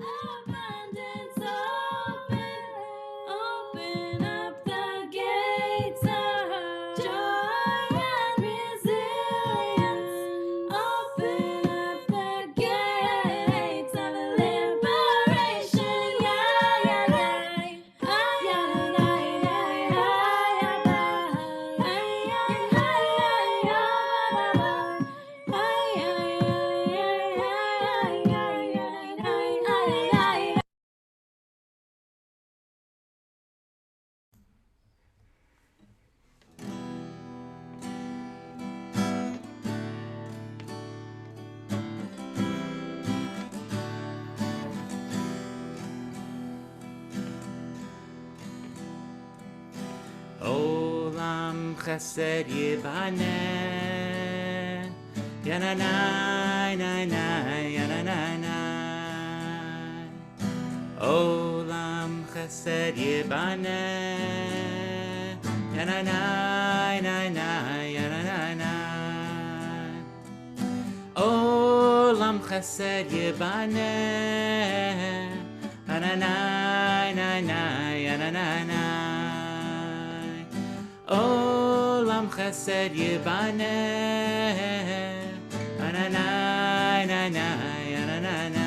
Abundance open, open up the gates of joy and resilience. Open up the gates of liberation. Yeah, yeah, yeah. Yeah, yeah, yeah, Olam chesed yibaneh, yananai, nai, nai, yananai, nai. Olam chesed yibaneh, yananai, nai, nai, yananai, nai. Olam chesed yibaneh, yananai, nai, nai, yananai, nai. Olam chesed yibaneh, ananai, nai, nai, ananai.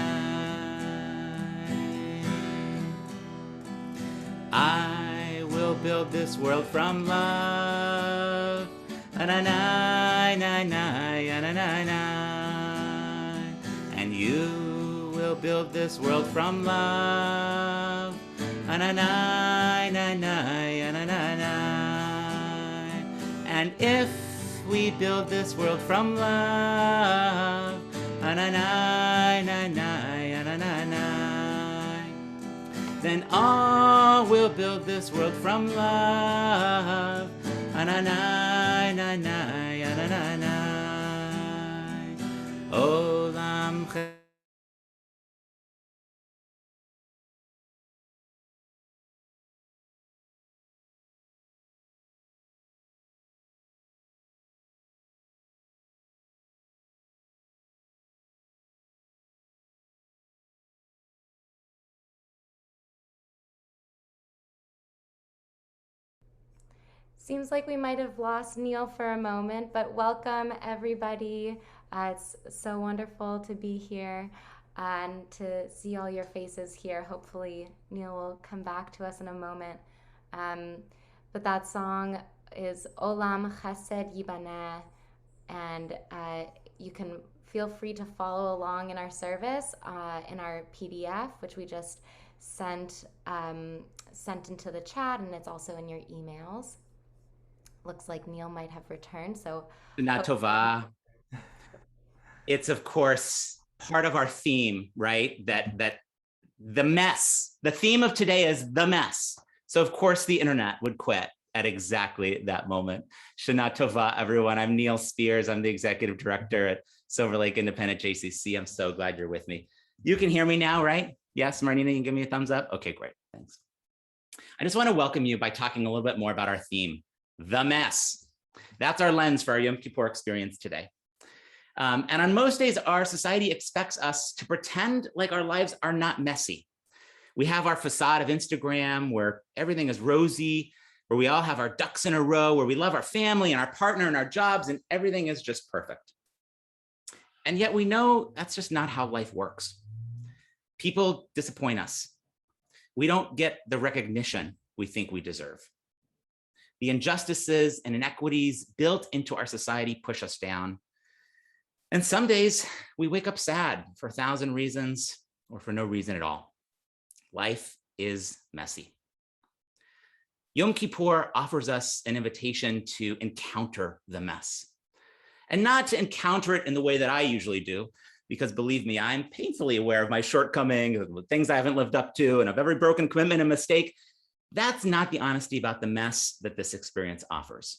I will build this world from love, ananai, nai, nai, ananai, nai. And you will build this world from love, ananai, nai, nai, ananai, nai. And if we build this world from love, ananai, nai, nai, ananai, nai, then all will build this world from love, ananai, nai, nai, ananai, nai. Olam Seems like we might have lost Neil for a moment, but welcome everybody. It's so wonderful to be here and to see all your faces here. Hopefully, Neil will come back to us in a moment. But that song is Olam Chesed Yibaneh, and you can feel free to follow along in our service in our PDF, which we just sent into the chat, and it's also in your emails. Looks like Neil might have returned. So Shana Tova. It's of course part of our theme, right? That the mess. The theme of today is the mess. So of course the internet would quit at exactly that moment. Shana Tova, everyone. I'm Neil Spears. I'm the executive director at Silver Lake Independent JCC. I'm so glad you're with me. You can hear me now, right? Yes, Marnina, you can give me a thumbs up. Okay, great. Thanks. I just want to welcome you by talking a little bit more about our theme, the mess. That's our lens for our Yom Kippur experience today. And on most days, our society expects us to pretend like our lives are not messy. We have our facade of Instagram where everything is rosy, where we all have our ducks in a row, where we love our family and our partner and our jobs, and everything is just perfect. And yet we know that's just not how life works. People disappoint us. We don't get the recognition we think we deserve. The injustices and inequities built into our society push us down. And some days we wake up sad for 1,000 reasons or for no reason at all. Life is messy. Yom Kippur offers us an invitation to encounter the mess, and not to encounter it in the way that I usually do, because believe me, I'm painfully aware of my shortcomings, things I haven't lived up to, and of every broken commitment and mistake. That's not the honesty about the mess that this experience offers.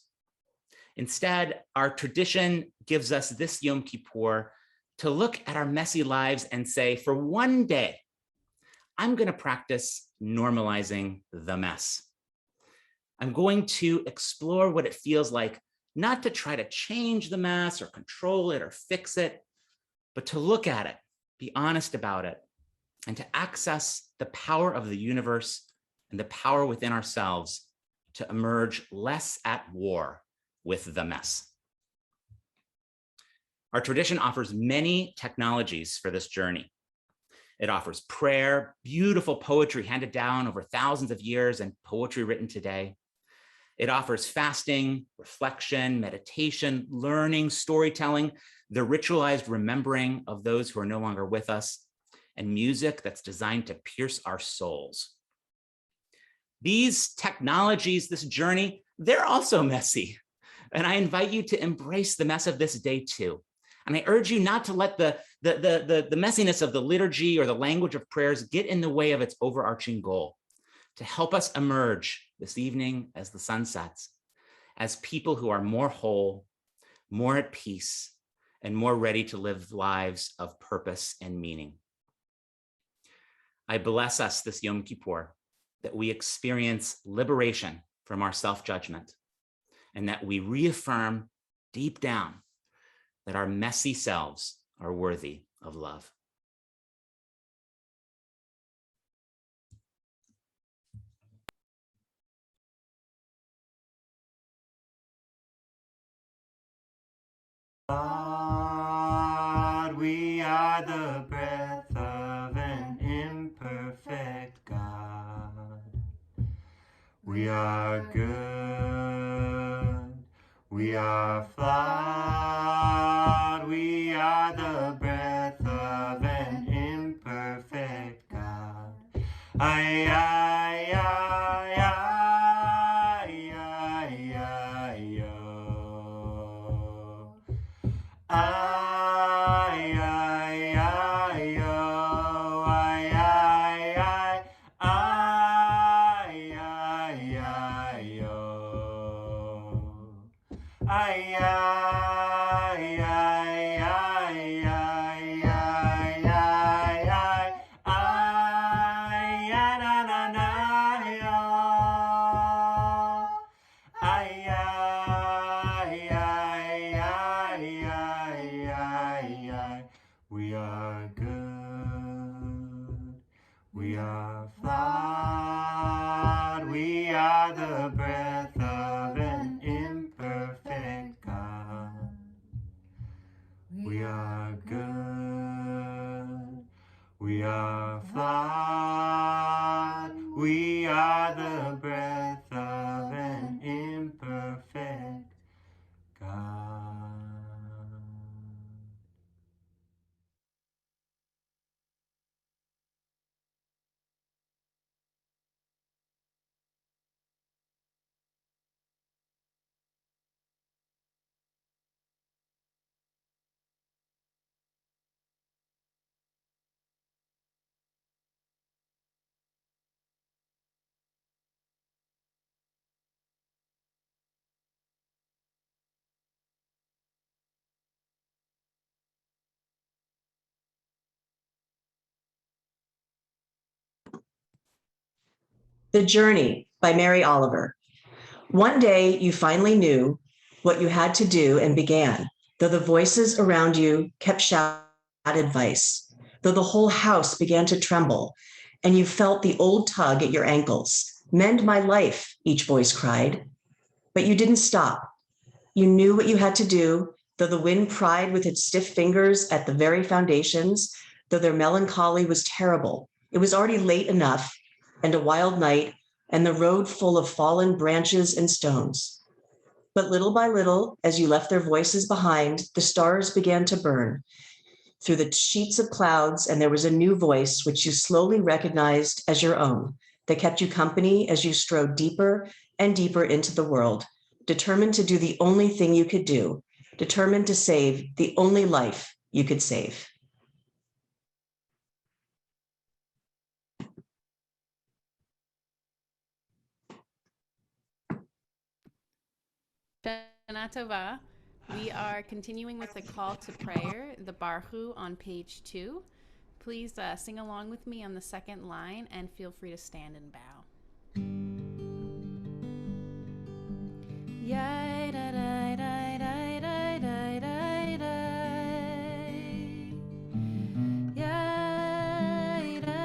Instead, our tradition gives us this Yom Kippur to look at our messy lives and say, for one day, I'm going to practice normalizing the mess. I'm going to explore what it feels like, not to try to change the mess or control it or fix it, but to look at it, be honest about it, and to access the power of the universe and the power within ourselves to emerge less at war with the mess. Our tradition offers many technologies for this journey. It offers prayer, beautiful poetry handed down over thousands of years, and poetry written today. It offers fasting, reflection, meditation, learning, storytelling, the ritualized remembering of those who are no longer with us, and music that's designed to pierce our souls. These technologies, this journey, they're also messy. And I invite you to embrace the mess of this day too. And I urge you not to let the messiness of the liturgy or the language of prayers get in the way of its overarching goal, to help us emerge this evening as the sun sets, as people who are more whole, more at peace, and more ready to live lives of purpose and meaning. I bless us this Yom Kippur, that we experience liberation from our self-judgment, and that we reaffirm deep down that our messy selves are worthy of love. God, we are the breath of an imperfect God. We are good, we are flawed, we are the breath of an imperfect God. Ay, ay, ay, ay, ay, ay, oh. Ay, ay, ay, oh, ay, ay, ay, ay, ay, ay, oh. Ay, ay, ay, ay, ay, ay, ay, ay, ay, na, na, na, oh. Ay, ay, ay, ay, ay, ay, ay. We are good, we are flawed, we are the breath of an imperfect God. We are good, we are flawed, we are the breath of an imperfect God. The Journey by Mary Oliver. One day you finally knew what you had to do and began, though the voices around you kept shouting advice, though the whole house began to tremble, and you felt the old tug at your ankles. Mend my life, each voice cried. But you didn't stop. You knew what you had to do, though the wind pried with its stiff fingers at the very foundations, though their melancholy was terrible. It was already late enough, and a wild night, and the road full of fallen branches and stones. But little by little, as you left their voices behind, the stars began to burn through the sheets of clouds, and there was a new voice which you slowly recognized as your own, that kept you company as you strode deeper and deeper into the world, determined to do the only thing you could do, determined to save the only life you could save. Shana Tova. We are continuing with the call to prayer, the Barhu on page 2. Please sing along with me on the second line and feel free to stand and bow. Yai da da da da da da da da. Yai da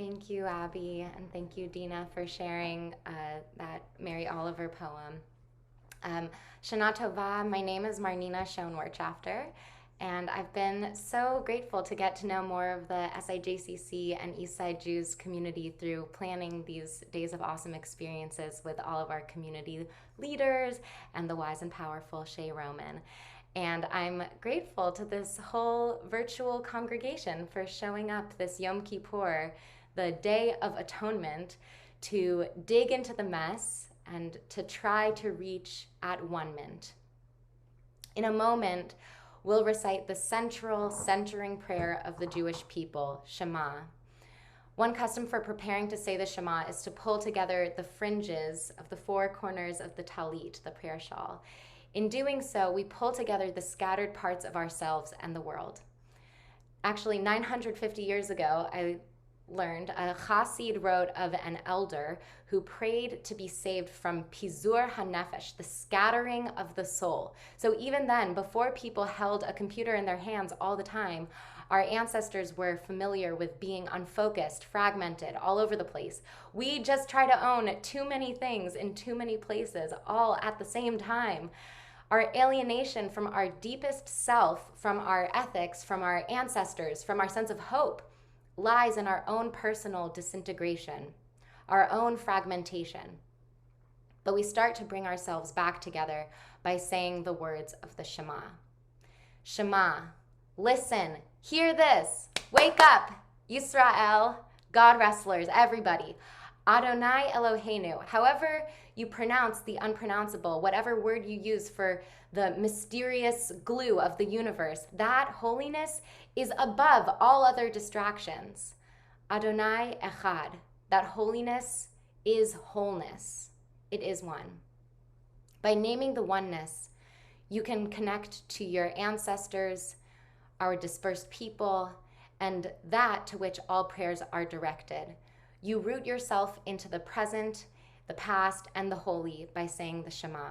Thank you, Abby, and thank you, Dina, for sharing that Mary Oliver poem. Shana Tova, my name is Marnina Schoenwirtschafter, and I've been so grateful to get to know more of the SIJCC and Eastside Jews community through planning these days of awesome experiences with all of our community leaders and the wise and powerful Shea Roman. And I'm grateful to this whole virtual congregation for showing up this Yom Kippur, the Day of Atonement, to dig into the mess and to try to reach at one-ment. In a moment, we'll recite the central, centering prayer of the Jewish people, Shema. One custom for preparing to say the Shema is to pull together the fringes of the four corners of the talit, the prayer shawl. In doing so, we pull together the scattered parts of ourselves and the world. Actually, 950 years ago, I learned a Chassid wrote of an elder who prayed to be saved from pizur hanefesh, the scattering of the soul. So even then, before people held a computer in their hands all the time, our ancestors were familiar with being unfocused, fragmented, all over the place. We just try to own too many things in too many places, all at the same time. Our alienation from our deepest self, from our ethics, from our ancestors, from our sense of hope, lies in our own personal disintegration, our own fragmentation. But we start to bring ourselves back together by saying the words of the Shema. Shema, listen, hear this, wake up, Yisrael, God wrestlers, everybody. Adonai Eloheinu, however you pronounce the unpronounceable, whatever word you use for the mysterious glue of the universe, that holiness is above all other distractions. Adonai Echad, that holiness is wholeness. It is one. By naming the oneness, you can connect to your ancestors, our dispersed people, and that to which all prayers are directed. You root yourself into the present, the past, and the holy by saying the Shema.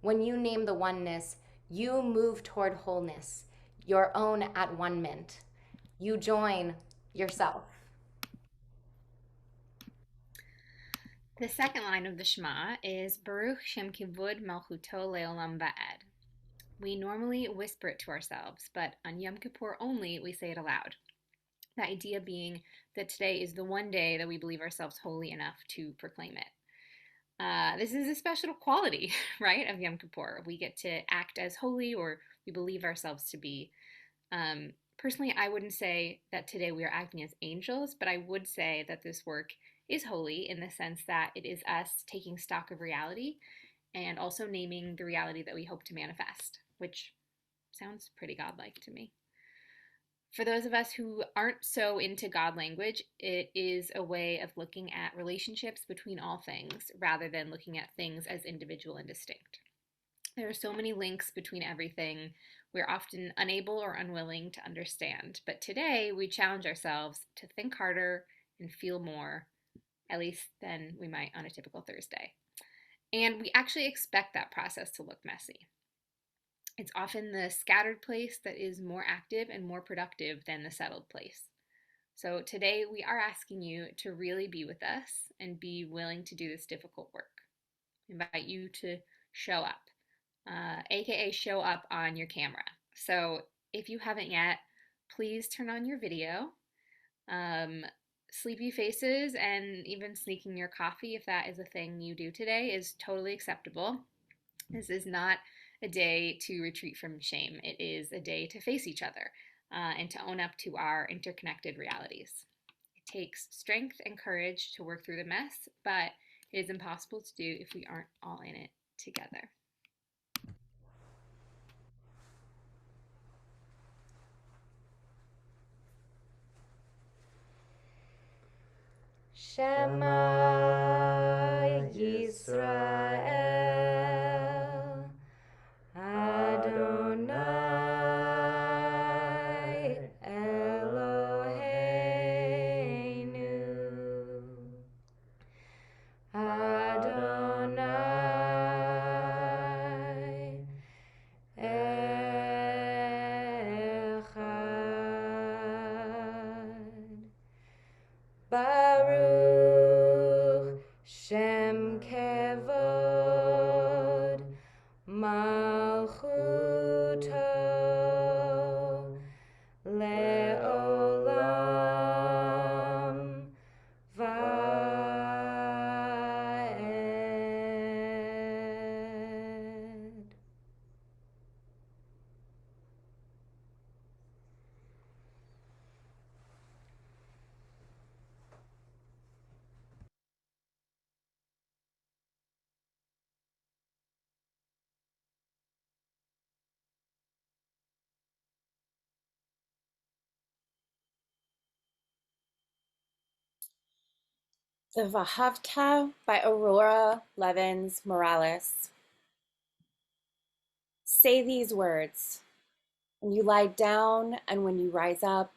When you name the oneness, you move toward wholeness, your own at one-ment. You join yourself. The second line of the Shema is Baruch Shem Kivud Malchuto Leolam Va'ed. We normally whisper it to ourselves, but on Yom Kippur only, we say it aloud. The idea being that today is the one day that we believe ourselves holy enough to proclaim it. This is a special quality, right, of Yom Kippur. We get to act as holy, or we believe ourselves to be. Personally, I wouldn't say that today we are acting as angels, but I would say that this work is holy in the sense that it is us taking stock of reality and also naming the reality that we hope to manifest, which sounds pretty godlike to me. For those of us who aren't so into God language, it is a way of looking at relationships between all things rather than looking at things as individual and distinct. There are so many links between everything we're often unable or unwilling to understand, but today we challenge ourselves to think harder and feel more, at least than we might on a typical Thursday. And we actually expect that process to look messy. It's often the scattered place that is more active and more productive than the settled place. So today we are asking you to really be with us and be willing to do this difficult work. I invite you to show up, aka show up on your camera. So if you haven't yet, please turn on your video. Sleepy faces and even sneaking your coffee, if that is a thing you do today, is totally acceptable. This is not a day to retreat from shame. It is a day to face each other and to own up to our interconnected realities. It takes strength and courage to work through the mess, but it is impossible to do if we aren't all in it together. Shema Yisrael, Adonai Eloheinu, Adonai Echad. The Vahavta by Aurora Levins Morales. Say these words when you lie down and when you rise up,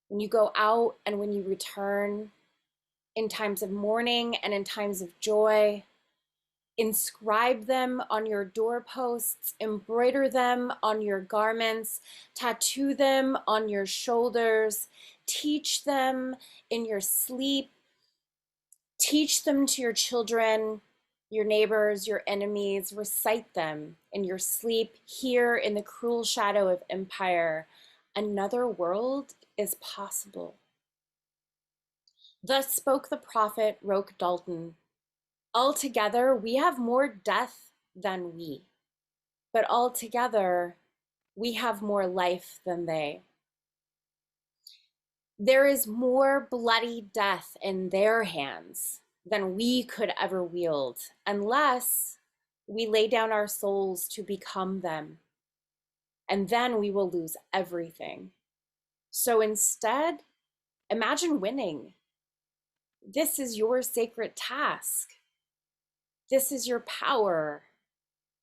when you go out and when you return, in times of mourning and in times of joy. Inscribe them on your doorposts, embroider them on your garments, tattoo them on your shoulders, teach them in your sleep, teach them to your children, your neighbors, your enemies, recite them in your sleep, here in the cruel shadow of empire. Another world is possible. Thus spoke the prophet Roque Dalton. Altogether, we have more death than we, but altogether, we have more life than they. There is more bloody death in their hands than we could ever wield, unless we lay down our souls to become them, and then we will lose everything. So instead, imagine winning. This is your sacred task. This is your power.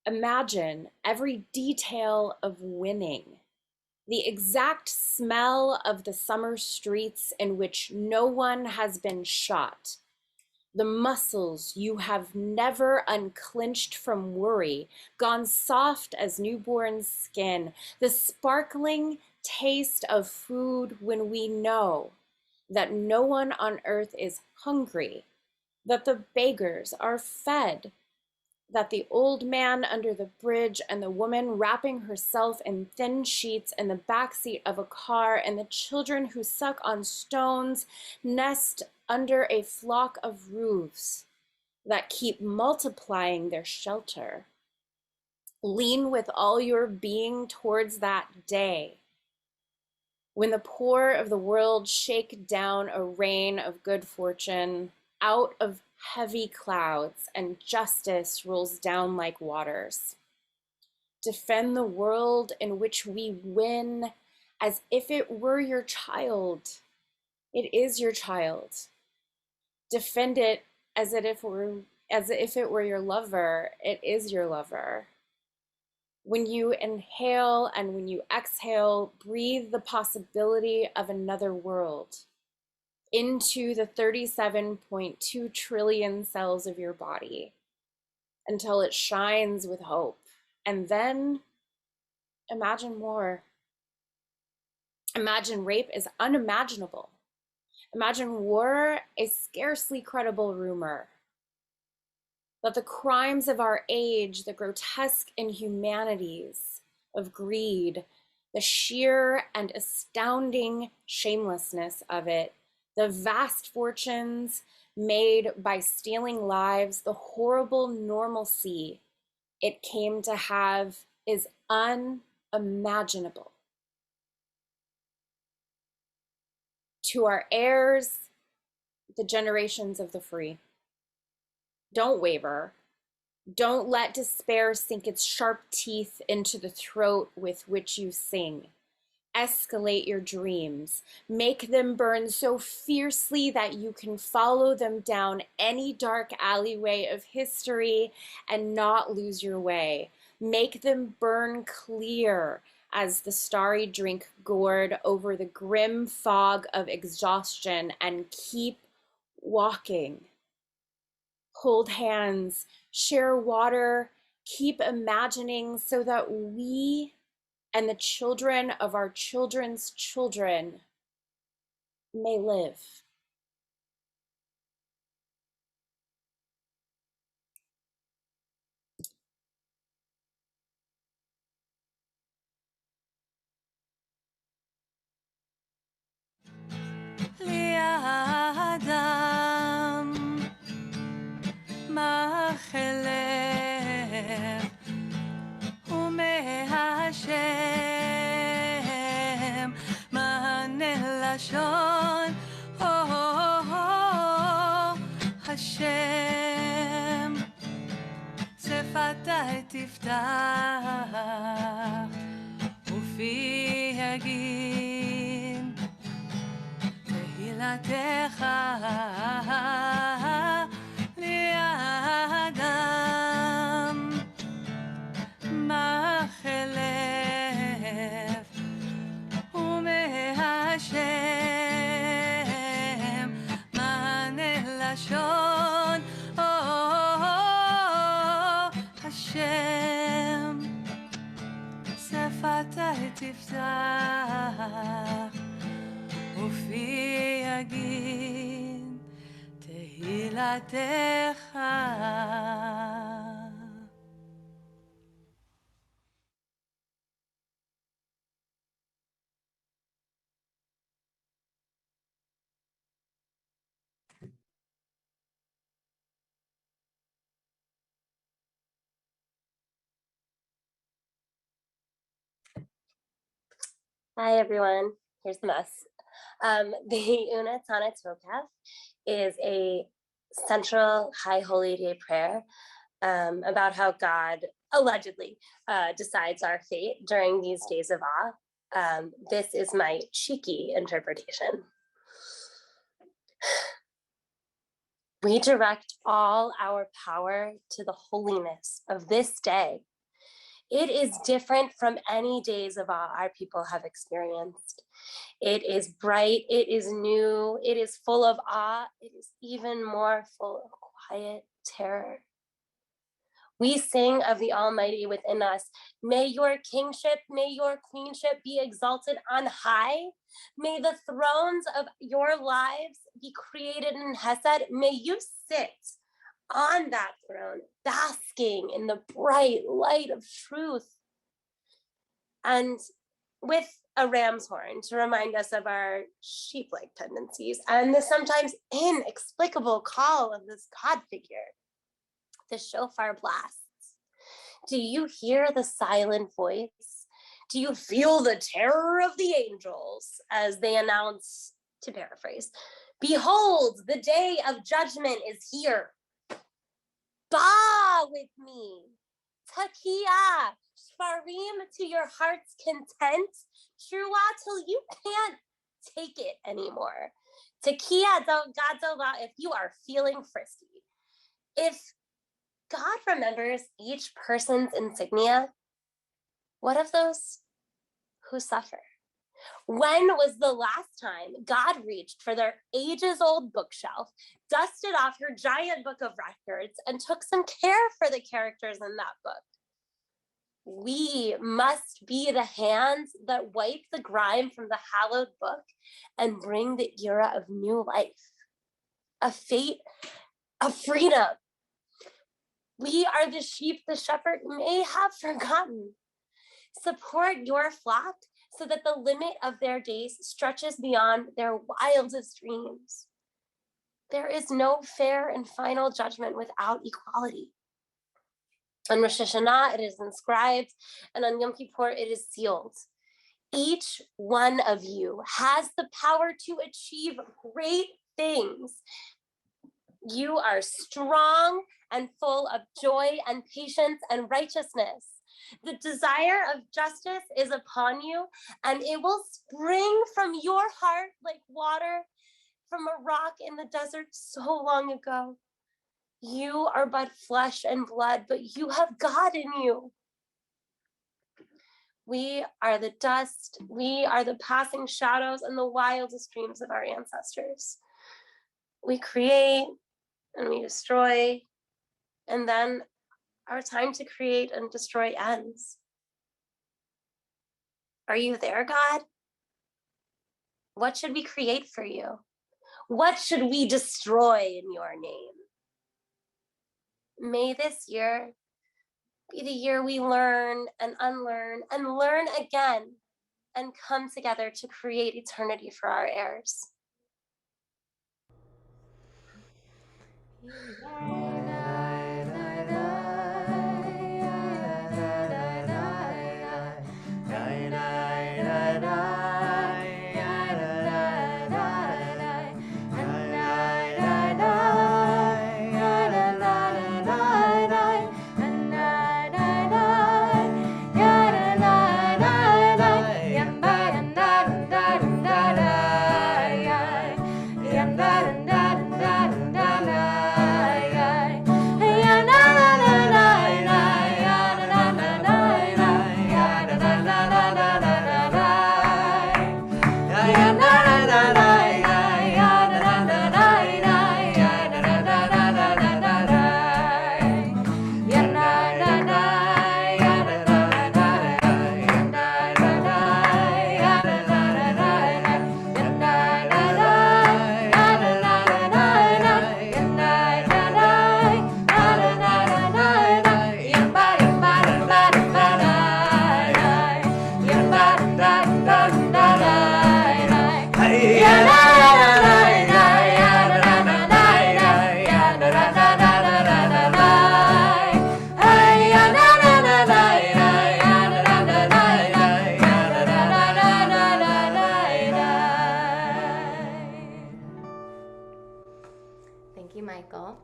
Imagine every detail of winning. The exact smell of the summer streets in which no one has been shot. The muscles you have never unclinched from worry, gone soft as newborn skin. The sparkling taste of food when we know that no one on earth is hungry, that the beggars are fed, that the old man under the bridge and the woman wrapping herself in thin sheets in the backseat of a car and the children who suck on stones nest under a flock of roofs that keep multiplying their shelter. Lean with all your being towards that day when the poor of the world shake down a rain of good fortune out of heavy clouds and justice rolls down like waters. Defend the world in which we win as if it were your child. It is your child. Defend it as if it were your lover. It is your lover. When you inhale and when you exhale, breathe the possibility of another world into the 37.2 trillion cells of your body until it shines with hope. And then imagine more. Imagine rape is unimaginable. Imagine war a scarcely credible rumor. That the crimes of our age, the grotesque inhumanities of greed, the sheer and astounding shamelessness of it, the vast fortunes made by stealing lives, the horrible normalcy it came to have is unimaginable. To our heirs, the generations of the free, don't waver. Don't let despair sink its sharp teeth into the throat with which you sing. Escalate your dreams. Make them burn so fiercely that you can follow them down any dark alleyway of history and not lose your way. Make them burn clear as the starry drink gourd over the grim fog of exhaustion and keep walking. Hold hands, share water, keep imagining so that we and the children of our children's children may live. השם מענה לשון השם שפתי תפתח ופי יגיד תהילתך תפילתך. Hi, everyone. Here's the mess. The Unatana Tokaf is a central High Holy Day prayer about how God allegedly decides our fate during these days of awe. This is my cheeky interpretation. We direct all our power to the holiness of this day. It is different from any days of awe our people have experienced. It is bright, it is new, it is full of awe, it is even more full of quiet terror. We sing of the Almighty within us. May your kingship, may your queenship be exalted on high. May the thrones of your lives be created in Hesed. May you sit on that throne, basking in the bright light of truth. And with a ram's horn to remind us of our sheep-like tendencies and the sometimes inexplicable call of this God figure, the shofar blasts. Do you hear the silent voice? Do you feel the terror of the angels as they announce, to paraphrase, behold, the day of judgment is here. Bah with me. Takia, shvarim to your heart's content. Trua till you can't take it anymore. Takia Gadzola if you are feeling frisky. If God remembers each person's insignia, what of those who suffer? When was the last time God reached for their ages-old bookshelf, dusted off your giant book of records, and took some care for the characters in that book? We must be the hands that wipe the grime from the hallowed book and bring the era of new life, a fate, of freedom. We are the sheep the shepherd may have forgotten. Support your flock so that the limit of their days stretches beyond their wildest dreams. There is no fair and final judgment without equality. On Rosh Hashanah, it is inscribed, and on Yom Kippur, it is sealed. Each one of you has the power to achieve great things. You are strong and full of joy and patience and righteousness. The desire of justice is upon you, and it will spring from your heart like water from a rock in the desert so long ago. You are but flesh and blood, but you have God in you. We are the dust, we are the passing shadows and the wildest dreams of our ancestors. We create and we destroy, and then our time to create and destroy ends. Are you there, God? What should we create for you? What should we destroy in your name? May this year be the year we learn and unlearn and learn again and come together to create eternity for our heirs. you, Michael.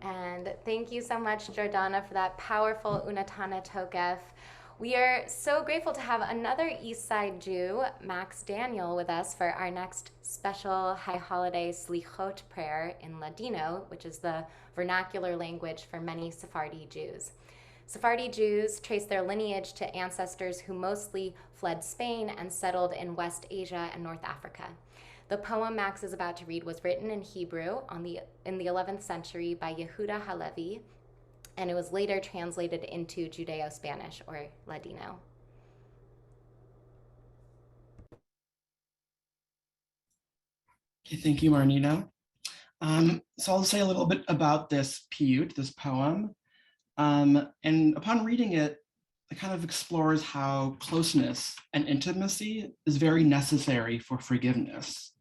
And thank you so much, Jordana, for that powerful Unatana Tokef. We are so grateful to have another East Side Jew, Max Daniel, with us for our next special high holiday Slichot prayer in Ladino, which is the vernacular language for many Sephardi Jews. Sephardi Jews trace their lineage to ancestors who mostly fled Spain and settled in West Asia and North Africa. The poem Max is about to read was written in Hebrew in the 11th century by Yehuda Halevi, and it was later translated into Judeo-Spanish, or Ladino. Okay, thank you, Marnita. So I'll say a little bit about this piyut, this poem. And upon reading it, it kind of explores how closeness and intimacy is very necessary for forgiveness.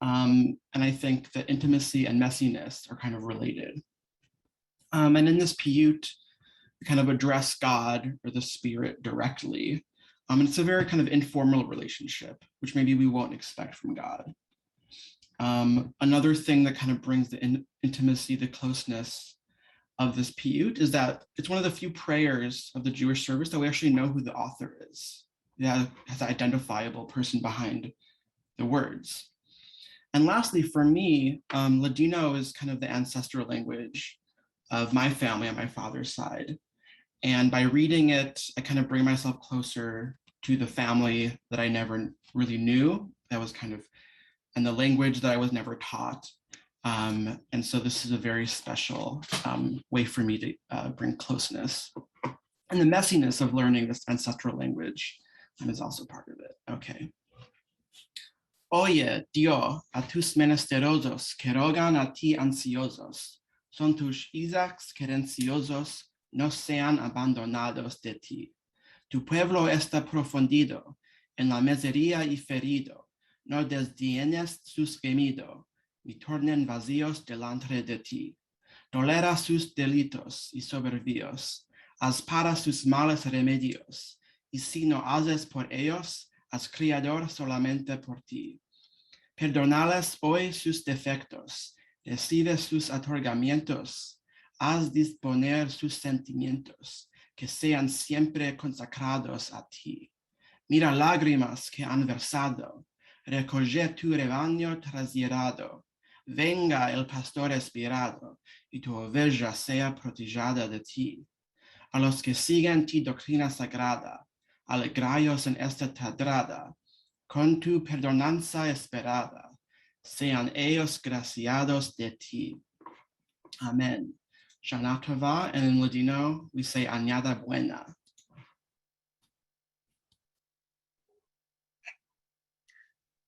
And I think that intimacy and messiness are kind of related. And in this piyut, we kind of address God or the spirit directly. And it's a very kind of informal relationship, which maybe we won't expect from God. Another thing that kind of brings the intimacy, the closeness of this piyut is that it's one of the few prayers of the Jewish service that we actually know who the author is. That has an identifiable person behind the words. And lastly, for me, Ladino is kind of the ancestral language of my family on my father's side. And by reading it, I kind of bring myself closer to the family that I never really knew, that was kind of, and the language that I was never taught. And so this is a very special way for me to bring closeness. And the messiness of learning this ancestral language is also part of it. Okay. Oye, Dio, a tus menesterosos que rogan a ti ansiosos, son tus Isaacs querenciosos, no sean abandonados de ti. Tu pueblo está profundido en la miseria y ferido, no desdienes sus gemidos, ni tornen vacíos delante de ti. Tolera sus delitos y soberbios, haz para sus males remedios, y si no haces por ellos, haz criador solamente por ti. Perdonales hoy sus defectos, recibe sus otorgamientos, haz disponer sus sentimientos, que sean siempre consagrados a ti. Mira lágrimas que han versado, recoge tu rebaño trasllerado, venga el pastor inspirado, y tu oveja sea protegida de ti. A los que siguen ti doctrina sagrada, alegrayos en esta tadrada, con tu perdonanza esperada, sean ellos graciados de ti. Amen. Shana Tova, and in Ladino, we say Añada Buena.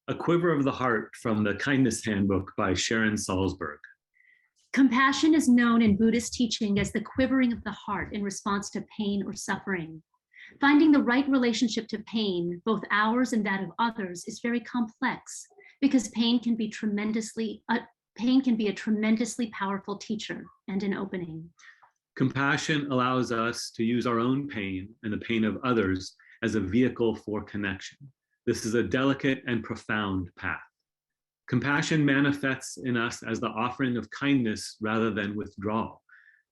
A Quiver of the Heart from the Kindness Handbook by Sharon Salzberg. Compassion is known in Buddhist teaching as the quivering of the heart in response to pain or suffering. Finding the right relationship to pain, both ours and that of others, is very complex because pain can be a tremendously powerful teacher and an opening. Compassion allows us to use our own pain and the pain of others as a vehicle for connection. This is a delicate and profound path. Compassion manifests in us as the offering of kindness rather than withdrawal,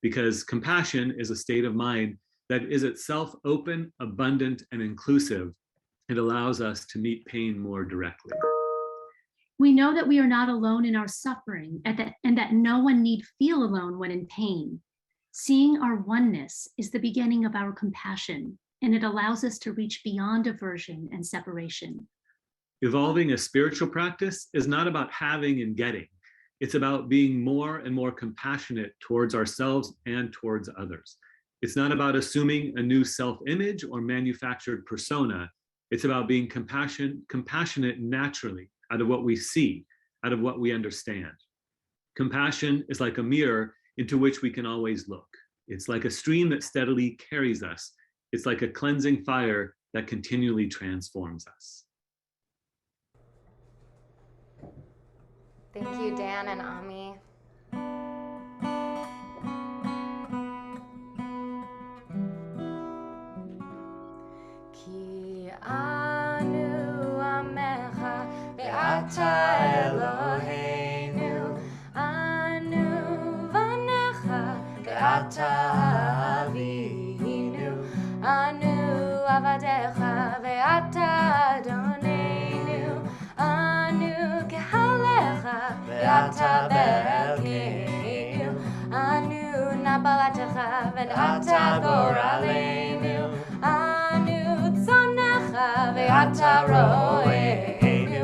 because compassion is a state of mind that is itself open, abundant, and inclusive. It allows us to meet pain more directly. We know that we are not alone in our suffering and that no one need feel alone when in pain. Seeing our oneness is the beginning of our compassion, and it allows us to reach beyond aversion and separation. Evolving a spiritual practice is not about having and getting. It's about being more and more compassionate towards ourselves and towards others. It's not about assuming a new self-image or manufactured persona. It's about being compassionate naturally out of what we see, out of what we understand. Compassion is like a mirror into which we can always look. It's like a stream that steadily carries us. It's like a cleansing fire that continually transforms us. Thank you, Dan and Ami. Ki anu amecha ve'ata Eloheinu, anu ve'ata goraleinu. Anu tzonecha ve'ata ro'enu.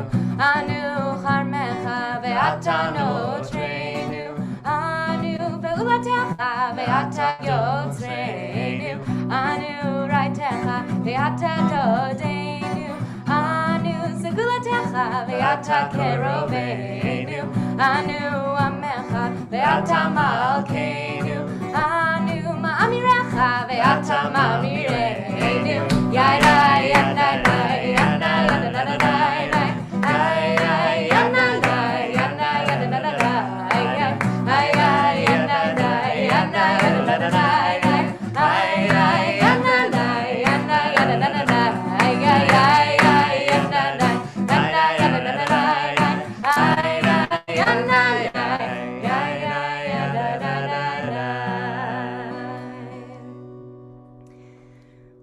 Anu charmecha ve'ata notreinu. Anu ve'ulatecha ve'ata yotzreinu. Anu raitecha ve'ata dodeinu. Anu segulatecha ve'ata kerobeinu. Anu amecha ve'ata malkeinu. Anu ma'amirecha ve'ata ma'amireinu. Yada yada yada yada yada yada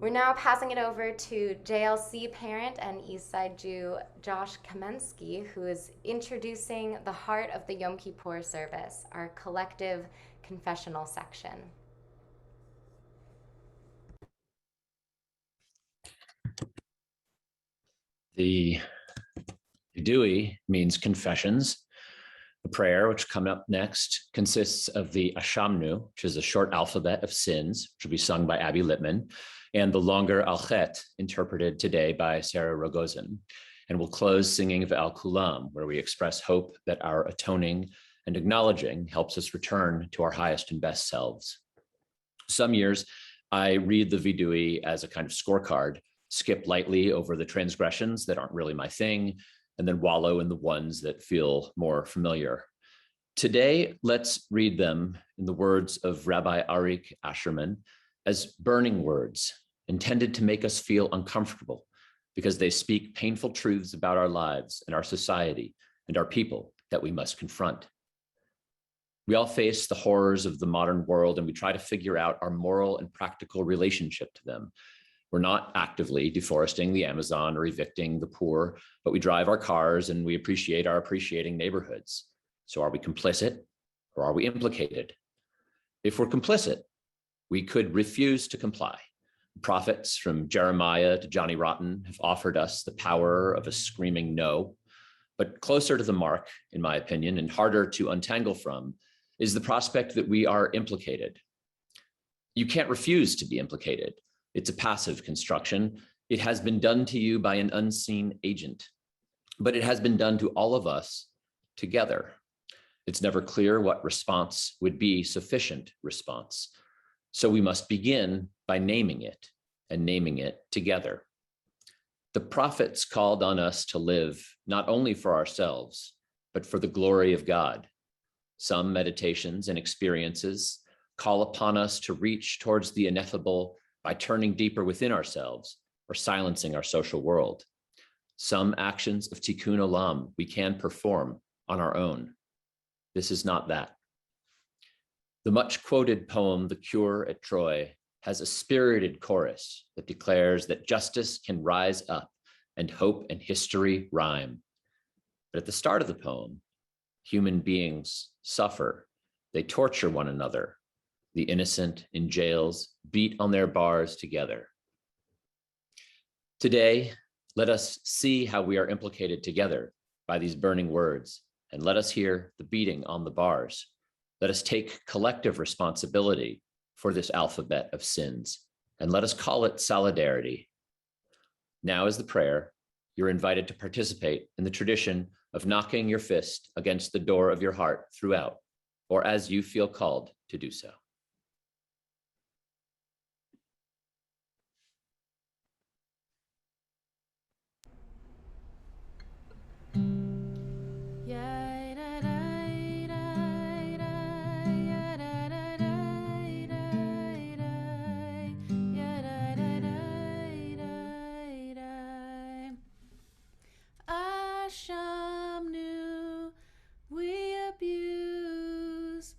We're now passing it over to JLC parent and Eastside Jew Josh Kamensky, who is introducing the heart of the Yom Kippur service, our collective confessional section. The Dewey means confessions. The prayer, which come up next, consists of the Ashamnu, which is a short alphabet of sins, which will be sung by Abby Littman, and the longer Alchet, interpreted today by Sarah Rogozin. And we'll close singing Ve'al Kulam, where we express hope that our atoning and acknowledging helps us return to our highest and best selves. Some years, I read the Vidui as a kind of scorecard, skip lightly over the transgressions that aren't really my thing, and then wallow in the ones that feel more familiar. Today, let's read them in the words of Rabbi Arik Asherman as burning words intended to make us feel uncomfortable because they speak painful truths about our lives and our society and our people that we must confront. We all face the horrors of the modern world and we try to figure out our moral and practical relationship to them. We're not actively deforesting the Amazon or evicting the poor, but we drive our cars and we appreciate our appreciating neighborhoods. So are we complicit or are we implicated? If we're complicit, we could refuse to comply. Prophets from Jeremiah to Johnny Rotten have offered us the power of a screaming no, but closer to the mark, in my opinion, and harder to untangle from, is the prospect that we are implicated. You can't refuse to be implicated. It's a passive construction. It has been done to you by an unseen agent, but it has been done to all of us together. It's never clear what response would be sufficient response. So we must begin by naming it and naming it together. The prophets called on us to live not only for ourselves, but for the glory of God. Some meditations and experiences call upon us to reach towards the ineffable by turning deeper within ourselves or silencing our social world. Some actions of tikkun olam we can perform on our own. This is not that. The much quoted poem, The Cure at Troy, has a spirited chorus that declares that justice can rise up and hope and history rhyme. But at the start of the poem, human beings suffer. They torture one another. The innocent in jails beat on their bars together. Today, let us see how we are implicated together by these burning words, and let us hear the beating on the bars. Let us take collective responsibility for this alphabet of sins, and let us call it solidarity. Now is the prayer. You're invited to participate in the tradition of knocking your fist against the door of your heart throughout, or as you feel called to do so. Ashamnu, we abuse,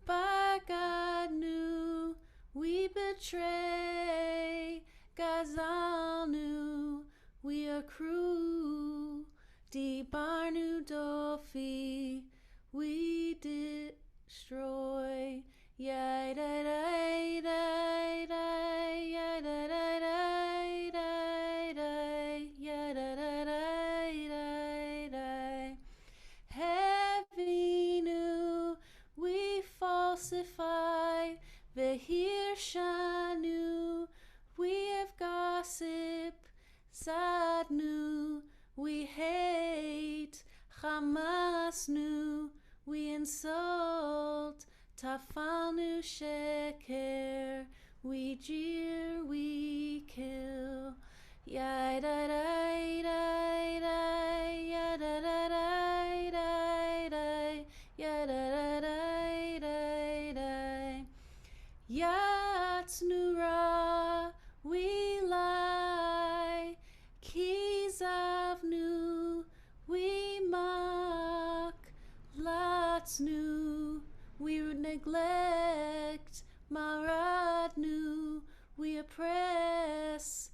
by God knew, we betray, Gazalnu, we accrue, Dibarnu Dofi, we destroy, Yada falsify, vehirshanu, we have gossip, zadnu, we hate, chamasnu, we insult, tafanu sheker, we jeer, we kill. Ya da da da da, ya da da da da, ya da da da da. Yatsnura, we lie. Kizavnu, we mock. Latsnu, we neglect. Maradnu, we oppress.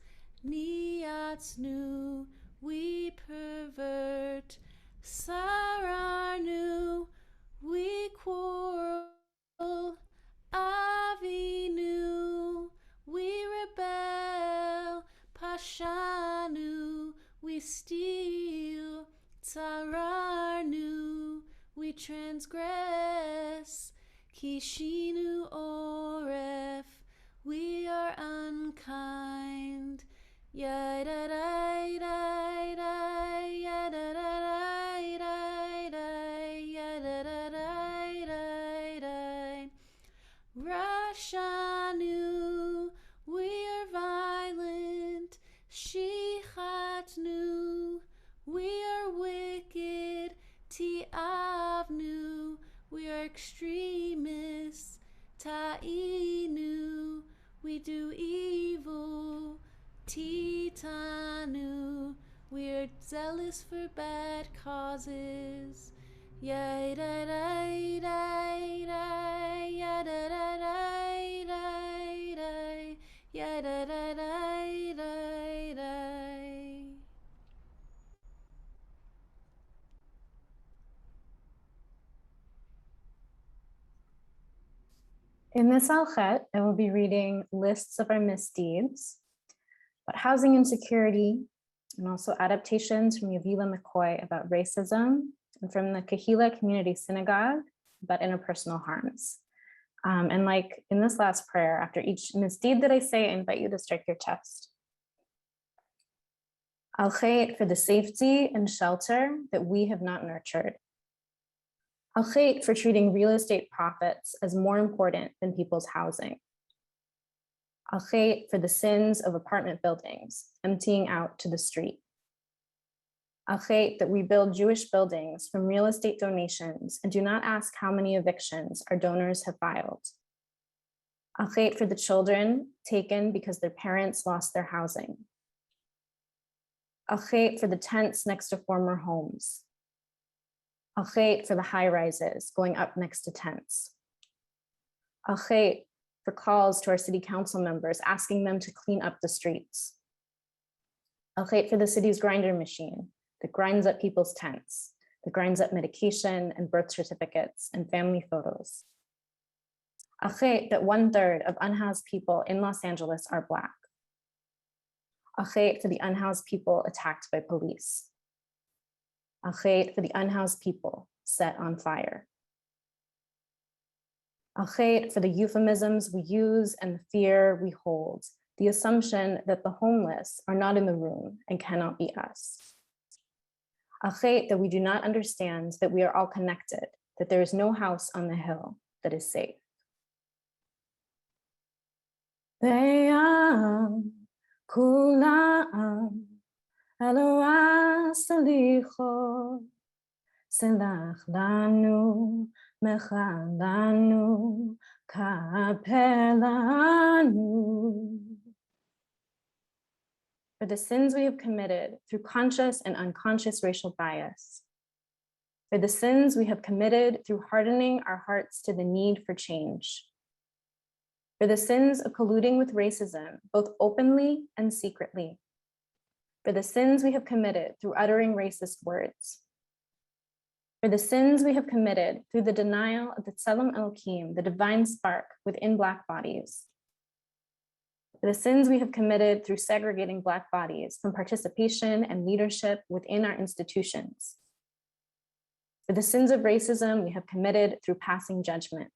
Niatsnu, we pervert. Sararnu, we quarrel. Avinu, we rebel. Pashanu, we steal. Tsararnu, we transgress. Kishinu oref, we are unkind. Ya da da da da, ya da da da da, ya da da da da. Rashanu, we are violent. Shichatnu, we are wicked. Tiavnu, we are extremists. Ta'inu, we do evil. Titanu, we are zealous for bad causes. Ya da da da da, ya da da da da, ya da da da da. In this Alchet, I will be reading lists of our misdeeds, but housing insecurity, and also adaptations from Yavila McCoy about racism, and from the Kahila Community Synagogue about interpersonal harms. And like in this last prayer, after each misdeed that I say, I invite you to strike your chest. Alchet for the safety and shelter that we have not nurtured. Alchet for treating real estate profits as more important than people's housing. Alchet for the sins of apartment buildings emptying out to the street. Alchet that we build Jewish buildings from real estate donations and do not ask how many evictions our donors have filed. Alchet for the children taken because their parents lost their housing. Alchet for the tents next to former homes. Alchet for the high rises going up next to tents. Alchet for calls to our city council members asking them to clean up the streets. Alchet for the city's grinder machine that grinds up people's tents, that grinds up medication and birth certificates and family photos. Alchet that 1/3 of unhoused people in Los Angeles are Black. Alchet for the unhoused people attacked by police. Alchet for the unhoused people set on fire. Alchet for the euphemisms we use and the fear we hold, the assumption that the homeless are not in the room and cannot be us. Alchet that we do not understand that we are all connected, that there is no house on the hill that is safe. Kulam Eloah salichot, selach lanu, mechal lanu, kaper lanu. For the sins we have committed through conscious and unconscious racial bias. For the sins we have committed through hardening our hearts to the need for change. For the sins of colluding with racism, both openly and secretly. For the sins we have committed through uttering racist words. For the sins we have committed through the denial of the Tselem Elohim, the divine spark within Black bodies. For the sins we have committed through segregating Black bodies from participation and leadership within our institutions. For the sins of racism we have committed through passing judgment.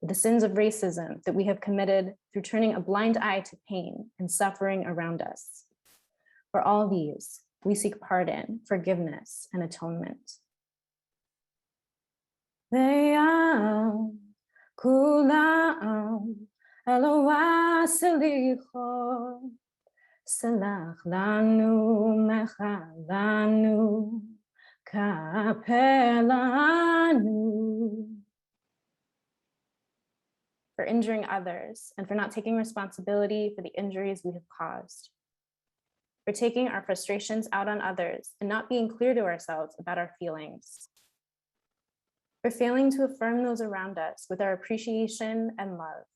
for the sins of racism that we have committed through turning a blind eye to pain and suffering around us. For all these, we seek pardon, forgiveness, and atonement. Ve'am kulam Eloah selichot, selach lanu mechalanu kapelanu. For injuring others and for not taking responsibility for the injuries we have caused. For taking our frustrations out on others and not being clear to ourselves about our feelings. For failing to affirm those around us with our appreciation and love.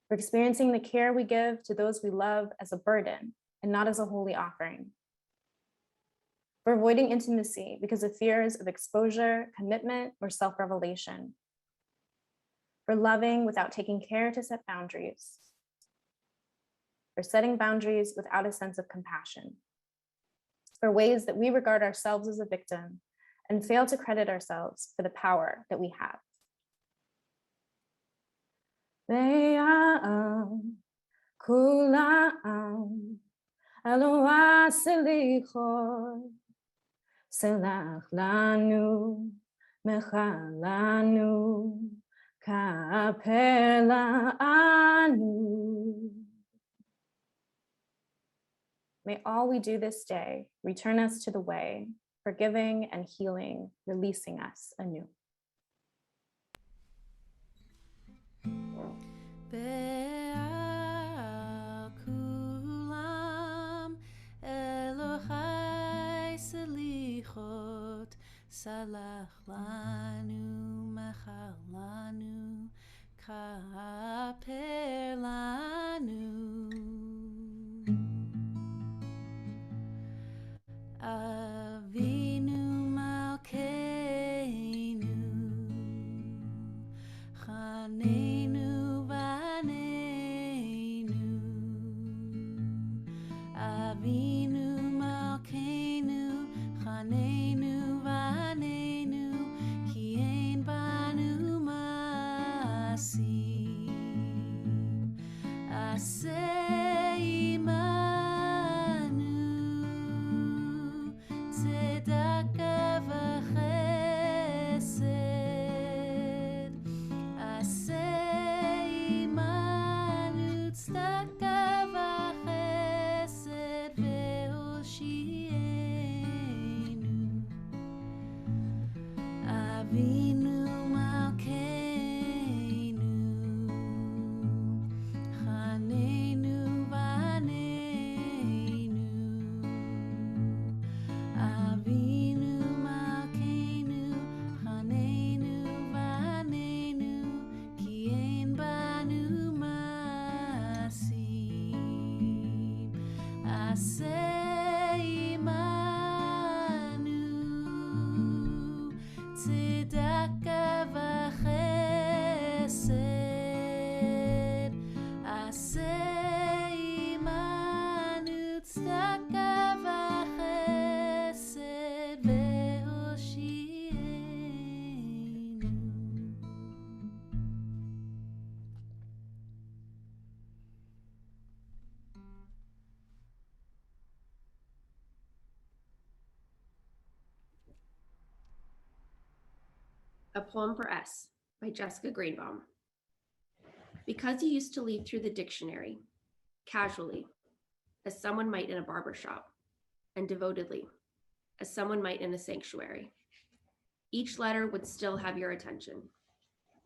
For experiencing the care we give to those we love as a burden and not as a holy offering. For avoiding intimacy because of fears of exposure, commitment, or self-revelation. For loving without taking care to set boundaries. For setting boundaries without a sense of compassion. For ways that we regard ourselves as a victim and fail to credit ourselves for the power that we have. Ve'am kulam Eloah selichot, selach lanu mechalanu kapelanu. May all we do this day return us to the way, forgiving and healing, releasing us anew. Be'al kulam Elohai selichot, salach lanu mechal lanu kaper lanu. Avinu Malkeinu, Chaneinu Vaneinu. Avinu Malkeinu, Chaneinu Vaneinu, Ki ein banu maasim. Aseh imanu, tzedaka v'chesed. Aseh imanu, tzedaka v'chesed ve'oshienu. Avinu Malkeinu, Chaneinu Vaneinu. Avinu Malkeinu, Chaneinu Vaneinu, Ki ein banu maasim. Aseh imanu, tzedaka v'chesed. Aseh imanu, tzedaka v'chesed ve'oshienu. A Poem for S by Jessica Greenbaum. Because you used to leaf through the dictionary, casually, as someone might in a barber shop, and devotedly, as someone might in a sanctuary, each letter would still have your attention,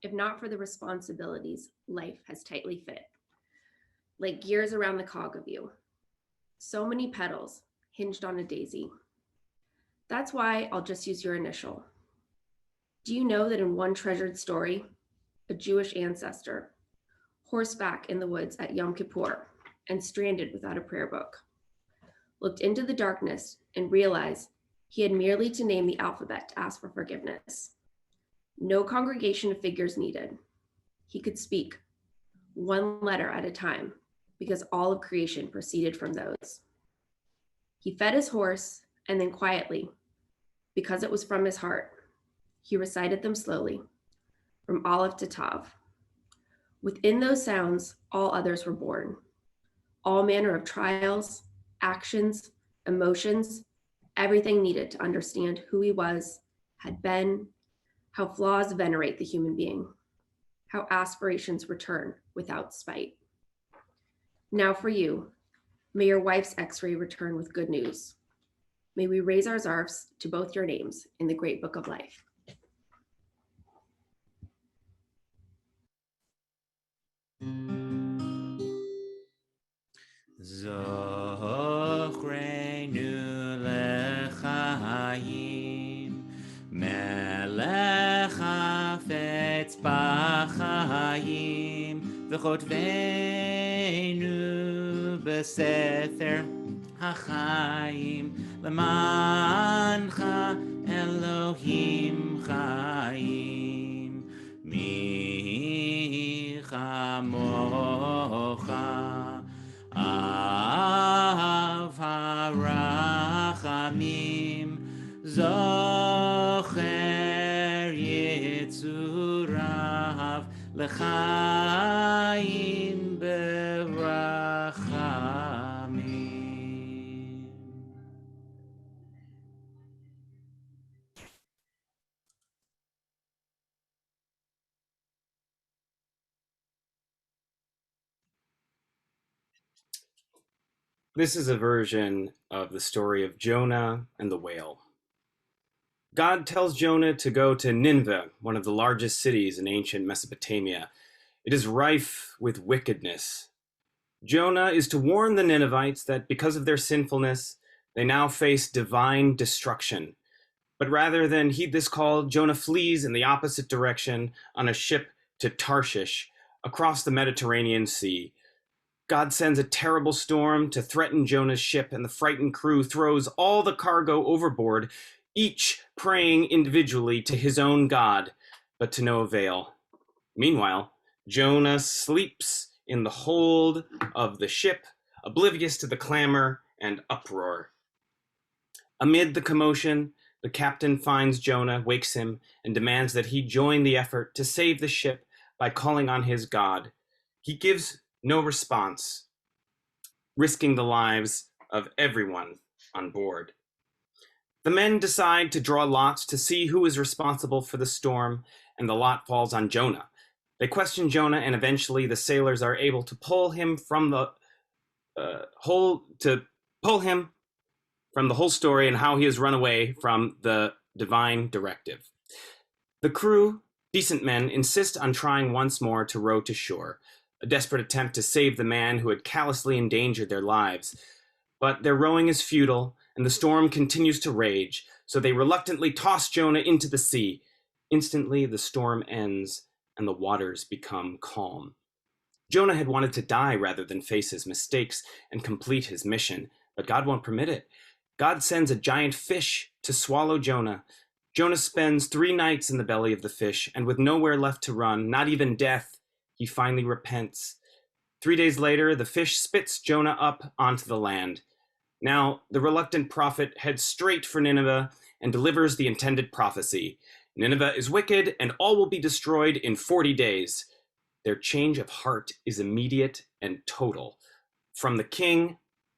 if not for the responsibilities life has tightly fit, like gears around the cog of you. So many petals hinged on a daisy. That's why I'll just use your initial. Do you know that in one treasured story, a Jewish ancestor, horseback in the woods at Yom Kippur and stranded without a prayer book, looked into the darkness and realized he had merely to name the alphabet to ask for forgiveness. No congregation of figures needed. He could speak, one letter at a time, because all of creation proceeded from those. He fed his horse, and then quietly, because it was from his heart, he recited them slowly, from Aleph to Tav. Within those sounds, all others were born. All manner of trials, actions, emotions, everything needed to understand who he was, had been, how flaws venerate the human being, how aspirations return without spite. Now for you, may your wife's x-ray return with good news. May we raise our zarfs to both your names in the great book of life. Zochreinu lechaim, melech hafetz b'chaim, v'chotvenu b'sefer hachaim, l'mancha Elohim chaim, mi chamocha. Av harachamim zocher yitzurav lechaim berachamim. This is a version of the story of Jonah and the whale. God tells Jonah to go to Nineveh, one of the largest cities in ancient Mesopotamia. It is rife with wickedness. Jonah is to warn the Ninevites that because of their sinfulness, they now face divine destruction. But rather than heed this call, Jonah flees in the opposite direction on a ship to Tarshish across the Mediterranean Sea. God sends a terrible storm to threaten Jonah's ship, and the frightened crew throws all the cargo overboard, each praying individually to his own God, but to no avail. Meanwhile, Jonah sleeps in the hold of the ship, oblivious to the clamor and uproar. Amid the commotion, the captain finds Jonah, wakes him, and demands that he join the effort to save the ship by calling on his God. He gives no response, risking the lives of everyone on board. The men decide to draw lots to see who is responsible for the storm, and the lot falls on Jonah. They question Jonah, and eventually the sailors are able to pull him from the whole story and how he has run away from the divine directive. The crew, decent men, insist on trying once more to row to shore, a desperate attempt to save the man who had callously endangered their lives. But their rowing is futile, and the storm continues to rage, so they reluctantly toss Jonah into the sea. Instantly, the storm ends, and the waters become calm. Jonah had wanted to die rather than face his mistakes and complete his mission, but God won't permit it. God sends a giant fish to swallow Jonah. Jonah spends 3 nights in the belly of the fish, and with nowhere left to run, not even death, he finally repents. 3 days later, the fish spits Jonah up onto the land. Now, the reluctant prophet heads straight for Nineveh and delivers the intended prophecy. Nineveh is wicked, and all will be destroyed in 40 days. Their change of heart is immediate and total. From the king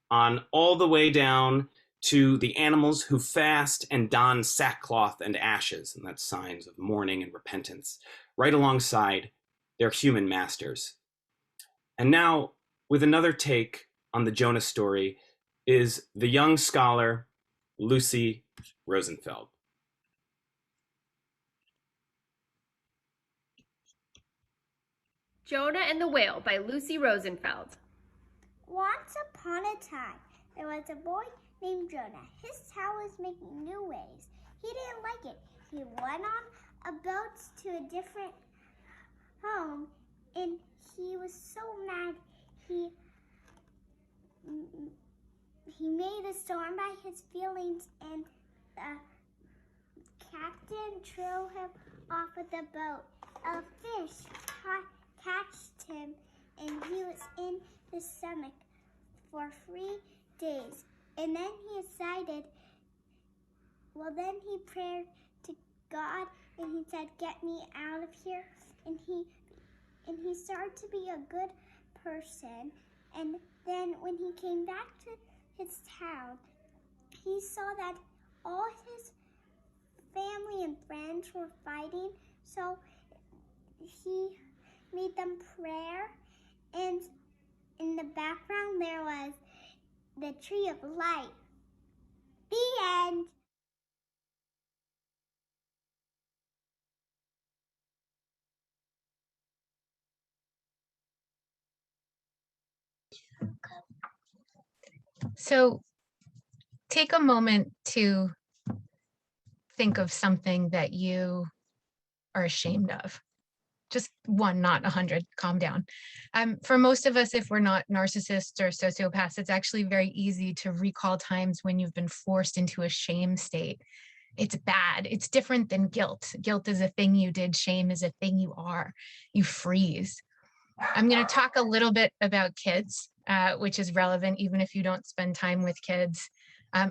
on all the way down to the animals who fast and don sackcloth and ashes, and that's signs of mourning and repentance, right alongside their human masters. And now, with another take on the Jonah story, is the young scholar Lucy Rosenfeld. Jonah and the Whale by Lucy Rosenfeld. Once upon a time, there was a boy named Jonah. His town was making new ways. He didn't like it. He went on a boat to a different home, and he was so mad he made a storm by his feelings, and the captain threw him off of the boat. A fish catched him, and he was in his stomach for 3 days. And then he decided, then he prayed to God, and he said, "Get me out of here." And he started to be a good person. And then when he came back to his town, he saw that all his family and friends were fighting. So he made them prayer, and in the background there was the tree of life. The end. So take a moment to think of something that you are ashamed of. Just one, not 100, calm down. For most of us, if we're not narcissists or sociopaths, it's actually very easy to recall times when you've been forced into a shame state. It's bad. It's different than guilt. Guilt is a thing you did. Shame is a thing you are. You freeze. I'm going to talk a little bit about kids, which is relevant even if you don't spend time with kids.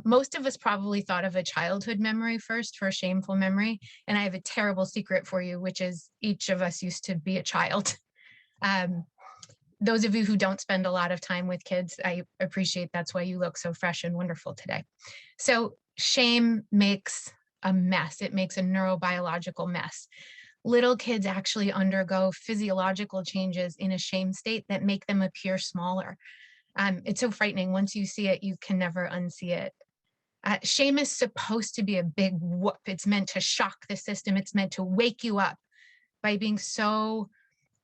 Most of us probably thought of a childhood memory first for a shameful memory. And I have a terrible secret for you, which is each of us used to be a child. Those of you who don't spend a lot of time with kids, I appreciate that's why you look so fresh and wonderful today. So shame makes a mess. It makes a neurobiological mess. Little kids actually undergo physiological changes in a shame state that make them appear smaller. It's so frightening. Once you see it, you can never unsee it. Shame is supposed to be a big whoop. It's meant to shock the system. It's meant to wake you up by being so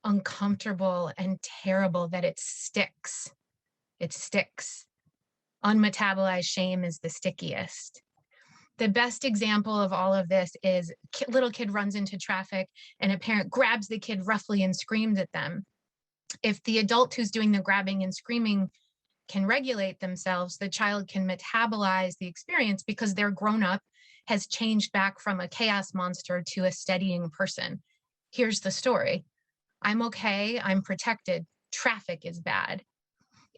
uncomfortable and terrible that it sticks. It sticks. Unmetabolized shame is the stickiest. The best example of all of this is little kid runs into traffic and a parent grabs the kid roughly and screams at them. If the adult who's doing the grabbing and screaming can regulate themselves, the child can metabolize the experience because their grown up has changed back from a chaos monster to a steadying person. Here's the story. I'm okay, I'm protected, traffic is bad.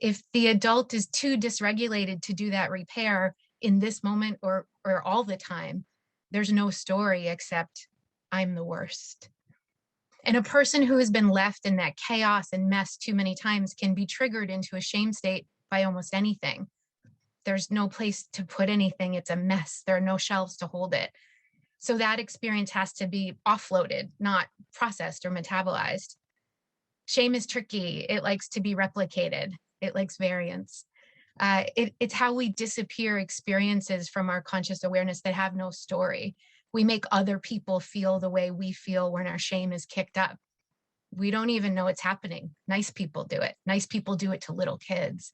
If the adult is too dysregulated to do that repair in this moment or all the time, there's no story except I'm the worst. And a person who has been left in that chaos and mess too many times can be triggered into a shame state by almost anything. There's no place to put anything. It's a mess. There are no shelves to hold it. So that experience has to be offloaded, not processed or metabolized. Shame is tricky. It likes to be replicated. It likes variance. It's how we disappear experiences from our conscious awareness that have no story. We make other people feel the way we feel when our shame is kicked up. We don't even know it's happening. Nice people do it. Nice people do it to little kids.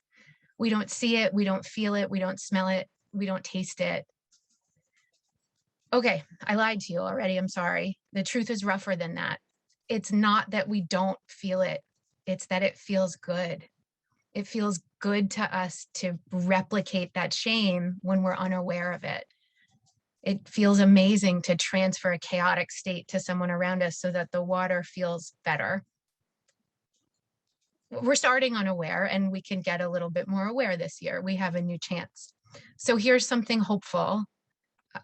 We don't see it. We don't feel it. We don't smell it. We don't taste it. Okay, I lied to you already. I'm sorry. The truth is rougher than that. It's not that we don't feel it. It's that it feels good. It feels good to us to replicate that shame when we're unaware of it. It feels amazing to transfer a chaotic state to someone around us so that the water feels better. We're starting unaware and we can get a little bit more aware this year. We have a new chance. So here's something hopeful,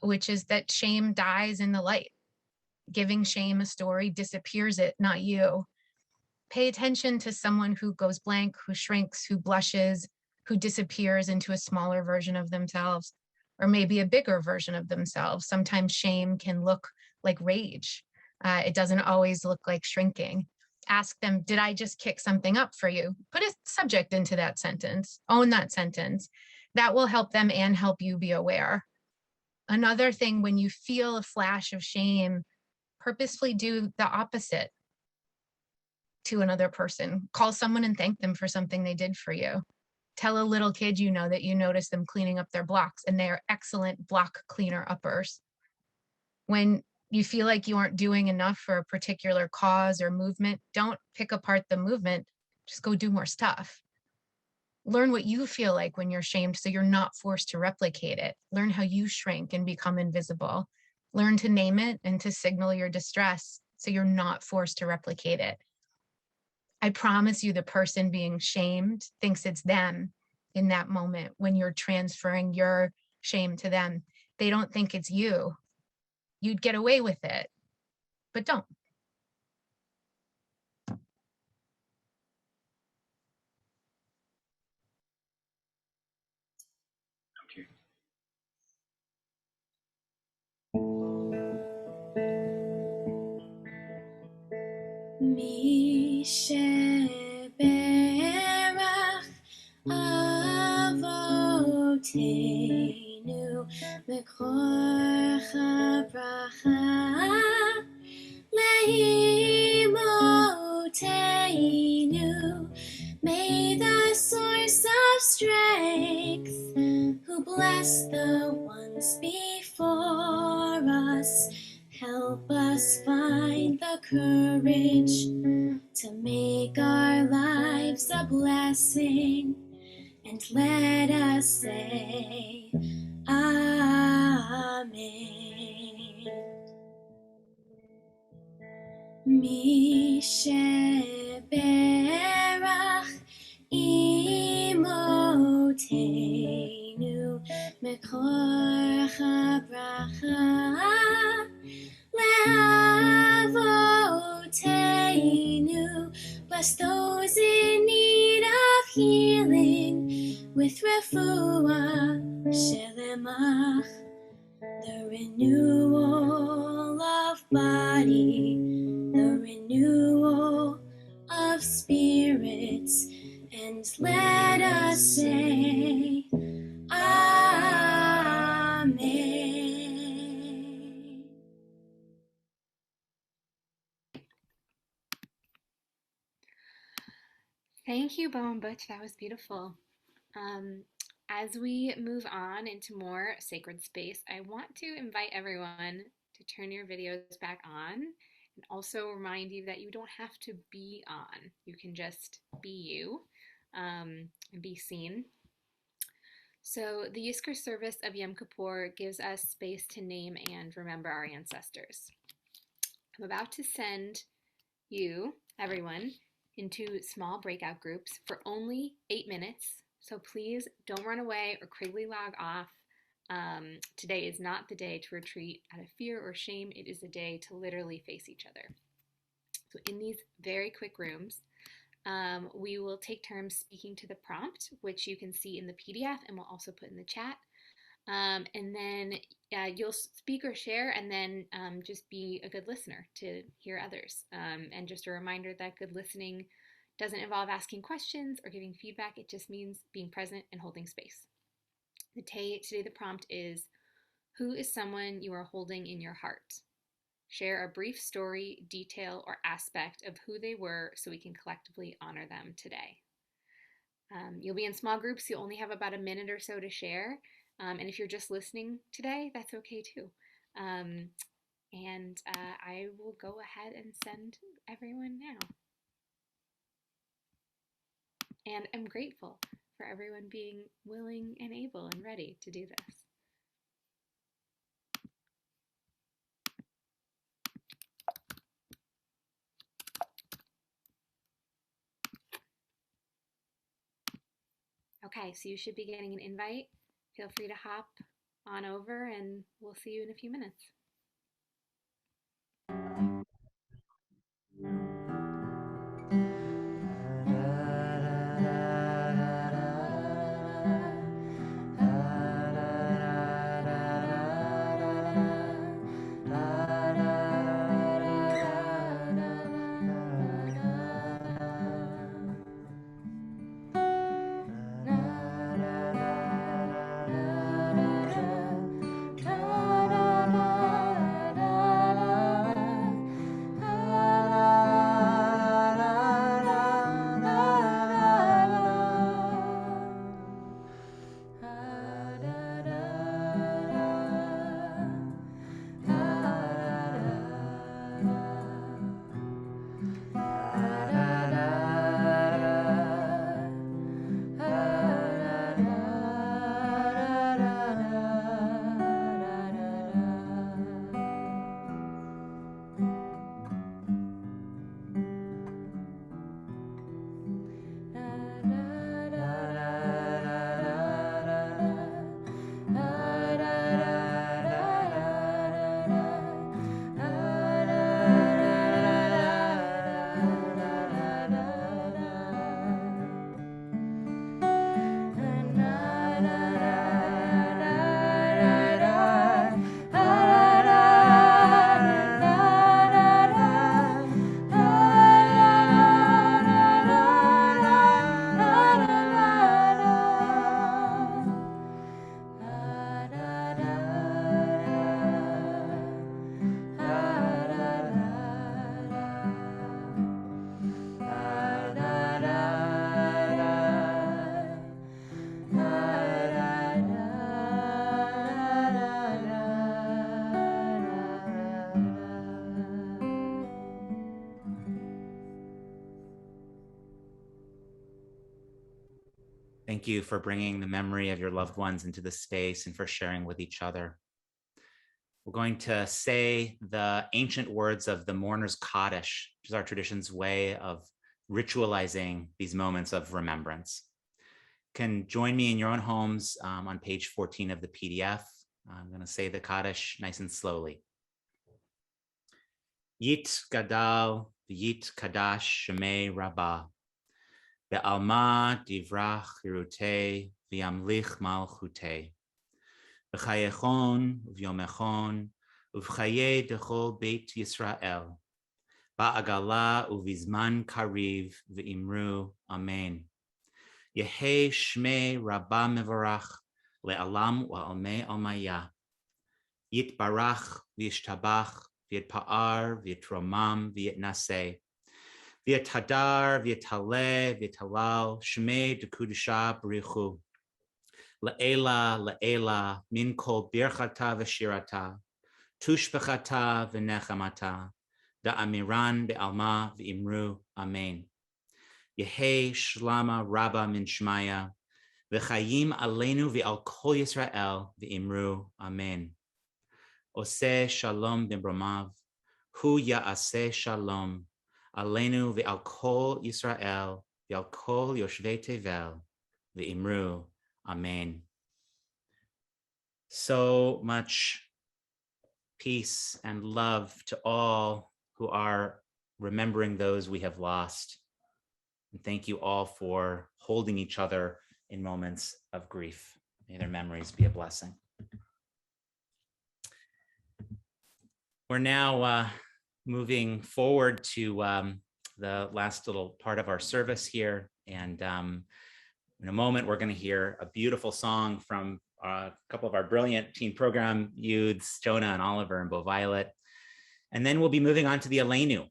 which is that shame dies in the light. Giving shame a story disappears it, not you. Pay attention to someone who goes blank, who shrinks, who blushes, who disappears into a smaller version of themselves, or maybe a bigger version of themselves. Sometimes shame can look like rage. It doesn't always look like shrinking. Ask them, did I just kick something up for you? Put a subject into that sentence, own that sentence. That will help them and help you be aware. Another thing, when you feel a flash of shame, purposefully do the opposite to another person. Call someone and thank them for something they did for you. Tell a little kid you know that you notice them cleaning up their blocks and they are excellent block cleaner uppers. When you feel like you aren't doing enough for a particular cause or movement, don't pick apart the movement, just go do more stuff. Learn what you feel like when you're shamed so you're not forced to replicate it. Learn how you shrink and become invisible. Learn to name it and to signal your distress so you're not forced to replicate it. I promise you the person being shamed thinks it's them in that moment when you're transferring your shame to them. They don't think it's you. you'd get away with it, but don't. Mi sheberach avoteinu mekorcha bracha leimoteinu. May the source of strength, who bless the ones before us, help us find the courage to make our lives a blessing, and let us say Amen. Mi sheberach imoteinu mekorcha bracha leavoteinu. Bless those in need of healing with refuah shelemach, the renewal of body, the renewal of spirits, and let us say Amen. Thank you, Bo and Butch. That was beautiful. As we move on into more sacred space, I want to invite everyone to turn your videos back on, and also remind you that you don't have to be on. You can just be you and be seen. So the Yizkor service of Yom Kippur gives us space to name and remember our ancestors. I'm about to send you, everyone, into small breakout groups for only 8 minutes. So please don't run away or quickly log off. Today is not the day to retreat out of fear or shame. It is the day to literally face each other. So in these very quick rooms, we will take turns speaking to the prompt, which you can see in the PDF and we'll also put in the chat. And then you'll speak or share, and then just be a good listener to hear others. And just a reminder that good listening doesn't involve asking questions or giving feedback. It just means being present and holding space. Today the prompt is, who is someone you are holding in your heart? Share a brief story, detail, or aspect of who they were so we can collectively honor them today. You'll be in small groups. You only have about a minute or so to share. And if you're just listening today, that's okay too. I will go ahead and send everyone now. And I'm grateful for everyone being willing and able and ready to do this. Okay, so you should be getting an invite. Feel free to hop on over and we'll see you in a few minutes. Thank you for bringing the memory of your loved ones into the space and for sharing with each other. We're going to say the ancient words of the mourner's Kaddish, which is our tradition's way of ritualizing these moments of remembrance. You can join me in your own homes on page 14 of the PDF. I'm going to say the Kaddish nice and slowly. Yit gadal v'yit kadash shemei rabbah. Be'alma divrach hirutei v'yamlich malchutei. V'chayechon v'yomechon uv'chaye dechol beit Yisrael. Ba'agala uvizman kariv v'imru amen. Yehe shmei rabba mevarach le'alam wa'almei almaya. Yitbarach v'yishtabach v'yitpa'ar v'yitromam v'yitnaseh. V'yitadar v'yitaleh v'yitalal shmei dekudusha b'richu. Le'ela le'ela min kol birchata v'shirata. Tushbechata v'nechamata. Da'amiran be'alma v'imru amen. Yehe shlama rabba min shmaya. V'chayim aleinu v'al kol Yisrael v'imru amen. Oseh shalom b'bromav. Hu ya'aseh shalom. Aleinu v'al kol Yisrael v'al kol yoshvei tevel v'imru amen. So much peace and love to all who are remembering those we have lost. And thank you all for holding each other in moments of grief. May their memories be a blessing. We're now moving forward to the last little part of our service here. And in a moment, we're going to hear a beautiful song from a couple of our brilliant teen program youths, Jonah and Oliver and Bo Violet. And then we'll be moving on to the Aleinu,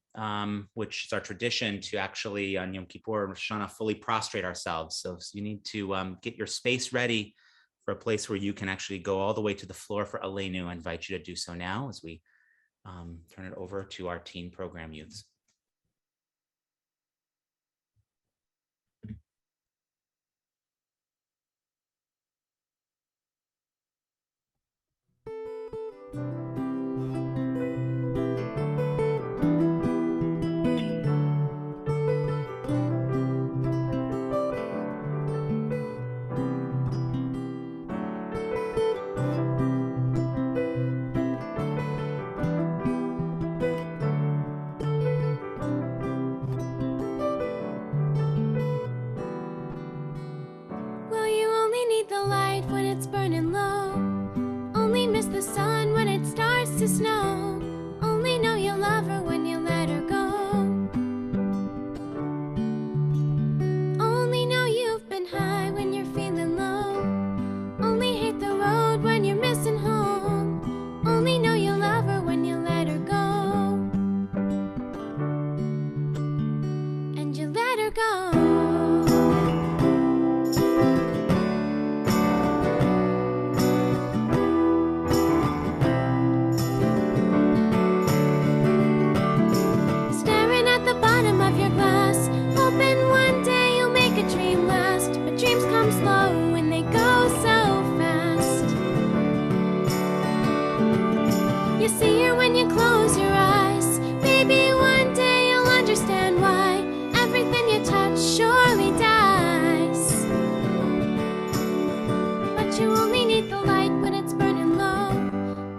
which is our tradition to actually on Yom Kippur and Rosh Hashanah fully prostrate ourselves. So you need to get your space ready for a place where you can actually go all the way to the floor for Aleinu. I invite you to do so now as we turn it over to our teen program youths. Well, you only need the light when it's burning low. Only miss the sun when it starts to snow. Only know you love her when you let her go. Only know you've been high when you're feeling low. Only hate the road when you're missing home. Only know you love her when you let her go. And you let her go. Staring at the bottom of your glass, hoping one day you'll make a dream last. But dreams come slow and they go so fast. You see her when you close your eyes. Maybe one day you'll understand why everything you touch surely dies. But you only need the light when it's burning low.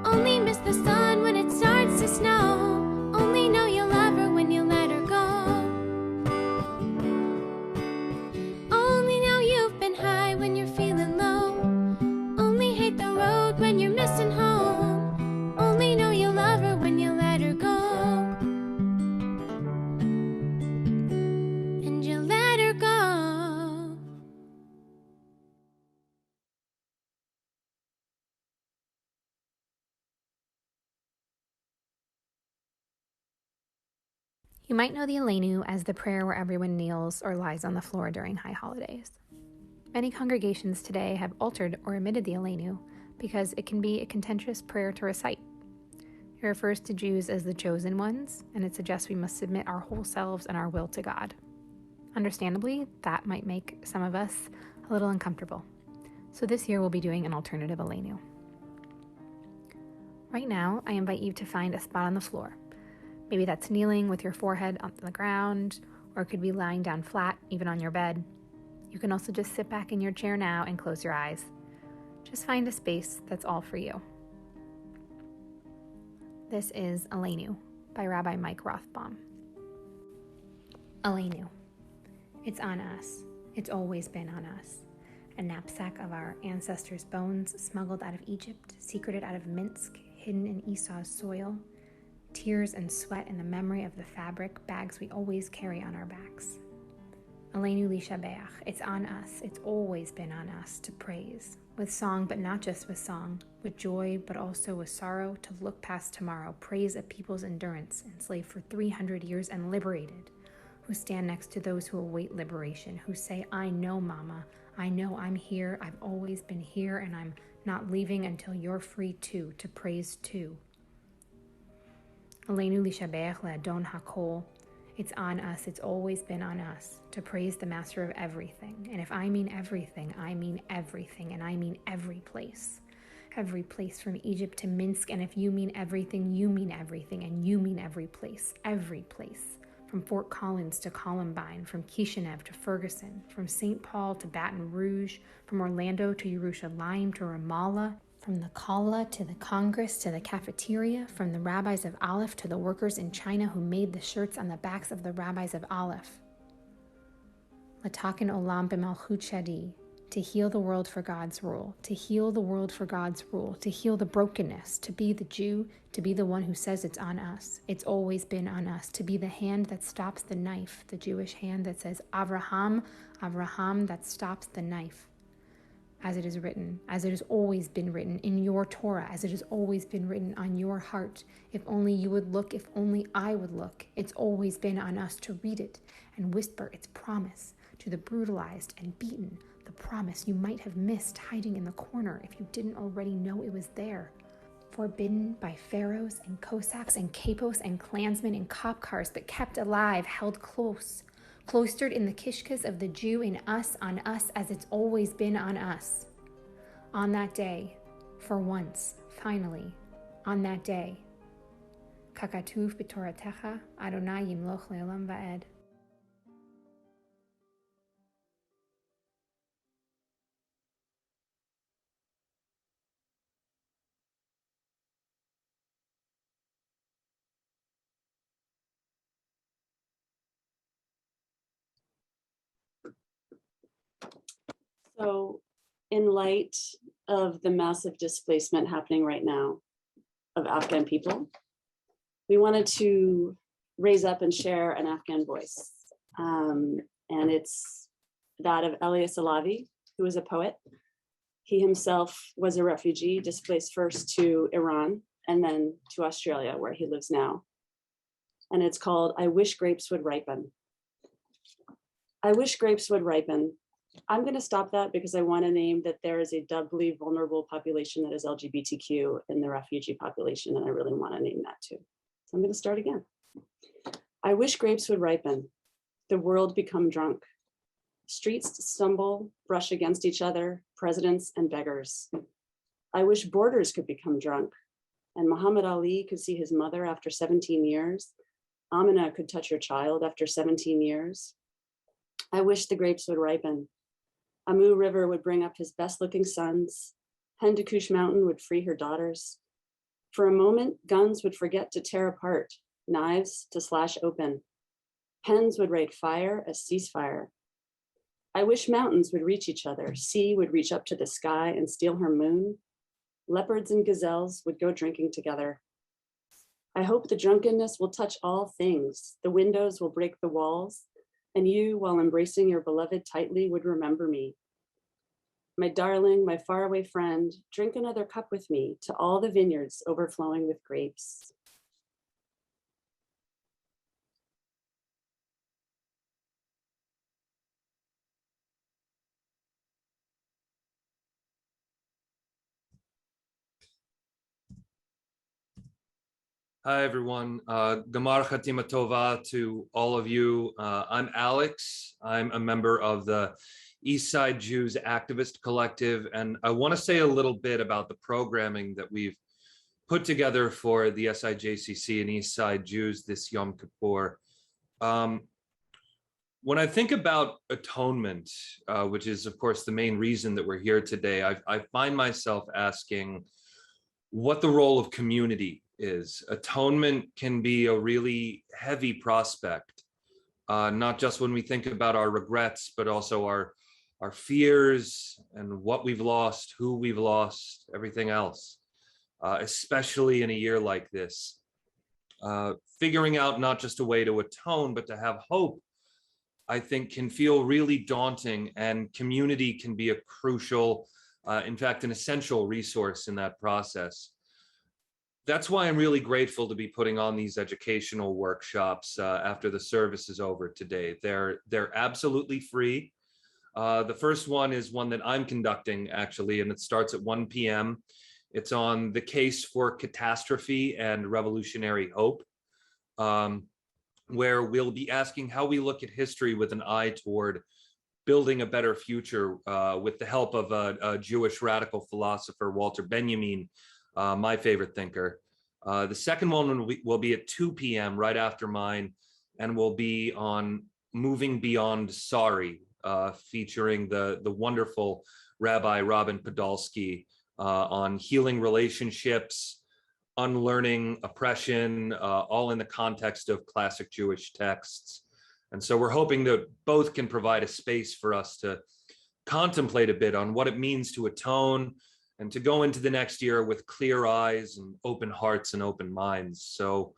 Only miss the sun when it starts to snow. Only know you love her when you let her go. Only know you've been high when you're feeling low. Only hate the road when you're missing home. Only know you love her when you let her go. And you let her go. You might know the Aleinu as the prayer where everyone kneels or lies on the floor during high holidays. Many congregations today have altered or omitted the Aleinu because it can be a contentious prayer to recite. It refers to Jews as the chosen ones, and it suggests we must submit our whole selves and our will to God. Understandably, that might make some of us a little uncomfortable. So this year we'll be doing an alternative Aleinu. Right now, I invite you to find a spot on the floor. Maybe that's kneeling with your forehead on the ground, or it could be lying down flat, even on your bed. You can also just sit back in your chair now and close your eyes. Just find a space that's all for you. This is Aleinu by Rabbi Mike Rothbaum. Aleinu. It's on us. It's always been on us. A knapsack of our ancestors' bones smuggled out of Egypt, secreted out of Minsk, hidden in Esau's soil. Tears and sweat in the memory of the fabric bags we always carry on our backs. Aleinu lishabeach. It's on us. It's always been on us to praise. With song, but not just with song. With joy, but also with sorrow, to look past tomorrow. Praise a people's endurance, enslaved for 300 years and liberated. Who stand next to those who await liberation. Who say, I know, Mama. I know I'm here. I've always been here, and I'm not leaving until you're free too, to praise too. Aleinu lishabeach le'adon hakol. It's on us, it's always been on us, to praise the master of everything. And if I mean everything, I mean everything, and I mean every place. Every place from Egypt to Minsk, and if you mean everything, you mean everything, and you mean every place. Every place. From Fort Collins to Columbine, from Kishinev to Ferguson, from St. Paul to Baton Rouge, from Orlando to Yerushalayim to Ramallah, from the Kala to the Congress to the cafeteria, from the rabbis of Aleph to the workers in China who made the shirts on the backs of the rabbis of Aleph. Latakin olam b'malchut shadi, to heal the world for God's rule, to heal the world for God's rule, to heal the brokenness, to be the Jew, to be the one who says it's on us. It's always been on us, to be the hand that stops the knife, the Jewish hand that says, Avraham, Avraham, that stops the knife. As it is written, as it has always been written in your Torah, as it has always been written on your heart. If only you would look, if only I would look. It's always been on us to read it and whisper its promise to the brutalized and beaten, the promise you might have missed hiding in the corner if you didn't already know it was there. Forbidden by pharaohs and Cossacks and capos and clansmen and cop cars, but kept alive, held close. Cloistered in the kishkas of the Jew in us, on us, as it's always been on us. On that day, for once, finally, on that day. Kakatuv b'toratecha, Adonai yimloch le'olam va'ed. So in light of the massive displacement happening right now of Afghan people, we wanted to raise up and share an Afghan voice. And it's that of Elias Alavi, who is a poet. He himself was a refugee, displaced first to Iran and then to Australia, where he lives now. And it's called, I Wish Grapes Would Ripen. I wish grapes would ripen. I'm going to stop that because I want to name that there is a doubly vulnerable population that is LGBTQ in the refugee population, and I really want to name that too. So I'm going to start again. I wish grapes would ripen, the world become drunk. Streets stumble, brush against each other, presidents and beggars. I wish borders could become drunk, and Muhammad Ali could see his mother after 17 years. Amina could touch her child after 17 years. I wish the grapes would ripen. Amu River would bring up his best looking sons. Hindukush Mountain would free her daughters. For a moment, guns would forget to tear apart, knives to slash open. Pens would rate fire as ceasefire. I wish mountains would reach each other. Sea would reach up to the sky and steal her moon. Leopards and gazelles would go drinking together. I hope the drunkenness will touch all things. The windows will break the walls, and you, while embracing your beloved tightly, would remember me. My darling, my faraway friend, drink another cup with me to all the vineyards overflowing with grapes. Hi, everyone. Gamar Khatima Tova to all of you. I'm Alex. I'm a member of the East Side Jews Activist Collective, and I want to say a little bit about the programming that we've put together for the SIJCC and East Side Jews this Yom Kippur. When I think about atonement, which is of course the main reason that we're here today, I find myself asking what the role of community is. Atonement can be a really heavy prospect, not just when we think about our regrets, but also our fears and what we've lost, who we've lost, everything else, especially in a year like this. Figuring out not just a way to atone, but to have hope, I think can feel really daunting, and community can be a crucial, in fact, an essential resource in that process. That's why I'm really grateful to be putting on these educational workshops after the service is over today. They're absolutely free. The first one is one that I'm conducting, actually, and it starts at 1 p.m. It's on the case for catastrophe and revolutionary hope, where we'll be asking how we look at history with an eye toward building a better future, with the help of a Jewish radical philosopher, Walter Benjamin, my favorite thinker. The second one will be at 2 p.m. right after mine, and will be on Moving Beyond Sorry, featuring the wonderful Rabbi Robin Podolsky, on healing relationships, unlearning oppression, all in the context of classic Jewish texts. And so we're hoping that both can provide a space for us to contemplate a bit on what it means to atone and to go into the next year with clear eyes and open hearts and open minds. So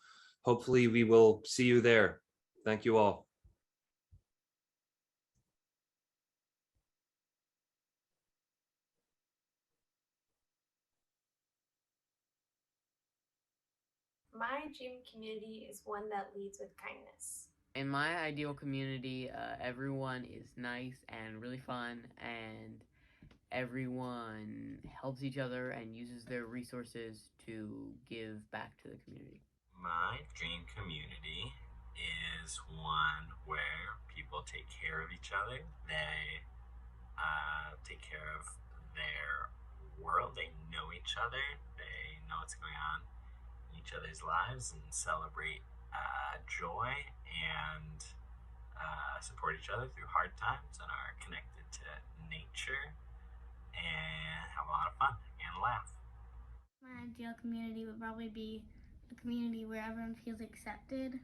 hopefully we will see you there. Thank you all. My dream community is one that leads with kindness. In my ideal community, everyone is nice and really fun, and everyone helps each other and uses their resources to give back to the community. My dream community is one where people take care of each other. They take care of their world. They know each other. They know what's going on in each other's lives and celebrate joy and support each other through hard times, and are connected to nature and have a lot of fun and laugh. My ideal community would probably be a community where everyone feels accepted,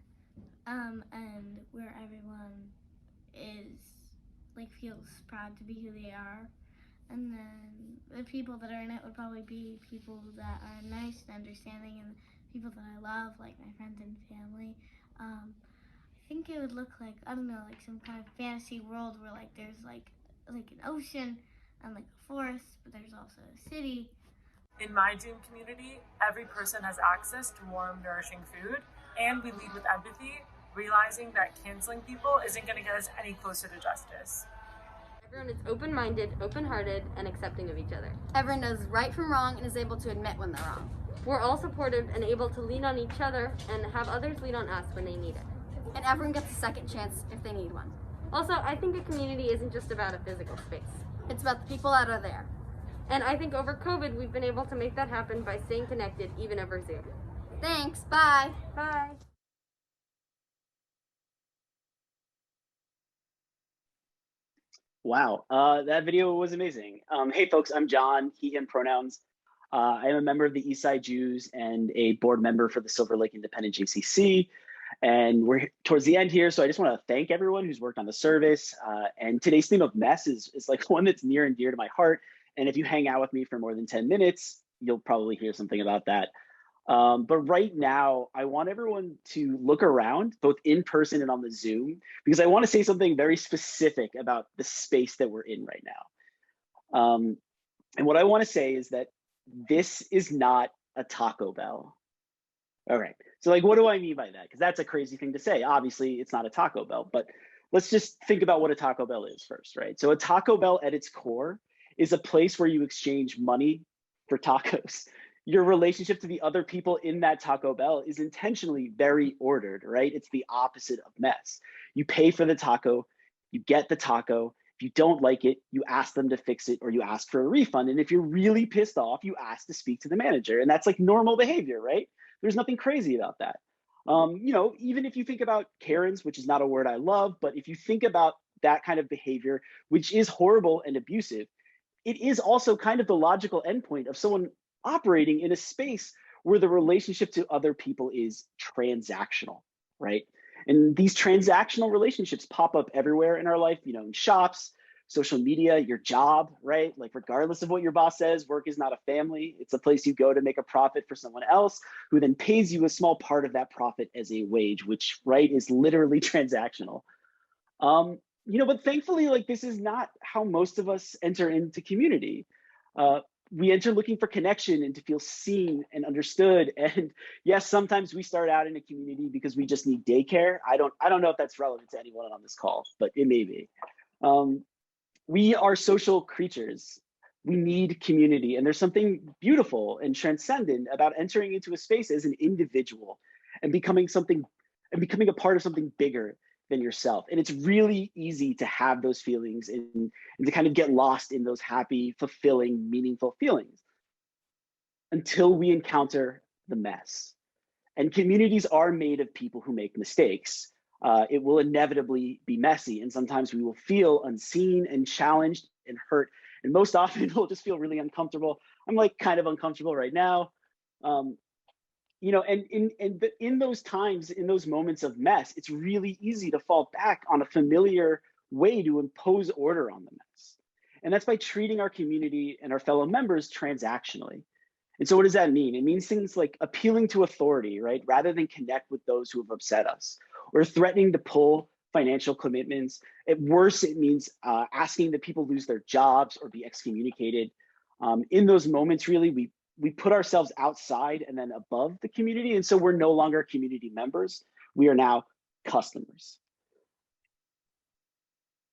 and where everyone feels proud to be who they are. And then the people that are in it would probably be people that are nice and understanding, and people that I love, like my friends and family. I think it would look like, I don't know, like some kind of fantasy world where there's like an ocean and like a forest, but there's also a city. In my dream community, every person has access to warm, nourishing food, and we lead with empathy, realizing that canceling people isn't going to get us any closer to justice. Everyone is open-minded, open-hearted, and accepting of each other. Everyone knows right from wrong and is able to admit when they're wrong. We're all supportive and able to lean on each other and have others lean on us when they need it. And everyone gets a second chance if they need one. Also, I think a community isn't just about a physical space. It's about the people that are there. And I think over COVID, we've been able to make that happen by staying connected, even over Zoom. Thanks, bye. Bye. Wow, that video was amazing. Hey folks, I'm John, he, him pronouns. I am a member of the Eastside Jews and a board member for the Silver Lake Independent JCC. And we're towards the end here, so I just want to thank everyone who's worked on the service. And today's theme of mess is like one that's near and dear to my heart. And if you hang out with me for more than 10 minutes, you'll probably hear something about that. But right now, I want everyone to look around, both in person and on the Zoom, because I want to say something very specific about the space that we're in right now. And what I want to say is that this is not a Taco Bell. All right, so like, what do I mean by that? Because that's a crazy thing to say. Obviously, it's not a Taco Bell, but let's just think about what a Taco Bell is first, right? So a Taco Bell at its core is a place where you exchange money for tacos. Your relationship to the other people in that Taco Bell is intentionally very ordered, right? It's the opposite of mess. You pay for the taco, you get the taco, If you don't like it, you ask them to fix it or you ask for a refund. And if you're really pissed off, you ask to speak to the manager. And that's like normal behavior, right? There's nothing crazy about that. You know, even if you think about Karens, which is not a word I love, but if you think about that kind of behavior, which is horrible and abusive, it is also kind of the logical endpoint of someone operating in a space where the relationship to other people is transactional, right? And these transactional relationships pop up everywhere in our life, you know, in shops, social media, your job, right? Like regardless of what your boss says, work is not a family. It's a place you go to make a profit for someone else who then pays you a small part of that profit as a wage, which, right, is literally transactional. You know, but thankfully, like this is not how most of us enter into community. We enter looking for connection and to feel seen and understood. And yes, sometimes we start out in a community because we just need daycare. I don't know if that's relevant to anyone on this call, but it may be. We are social creatures. We need community. And there's something beautiful and transcendent about entering into a space as an individual and becoming a part of something bigger than yourself. And it's really easy to have those feelings and to kind of get lost in those happy, fulfilling, meaningful feelings until we encounter the mess. And communities are made of people who make mistakes. It will inevitably be messy. And sometimes we will feel unseen and challenged and hurt. And most often we'll just feel really uncomfortable. I'm like kind of uncomfortable right now. You know, and in those times, in those moments of mess, it's really easy to fall back on a familiar way to impose order on the mess. And that's by treating our community and our fellow members transactionally. And so what does that mean? It means things like appealing to authority, right? Rather than connect with those who have upset us, or threatening to pull financial commitments. At worst, it means asking that people lose their jobs or be excommunicated. In those moments, really, we put ourselves outside and then above the community. And so we're no longer community members. We are now customers.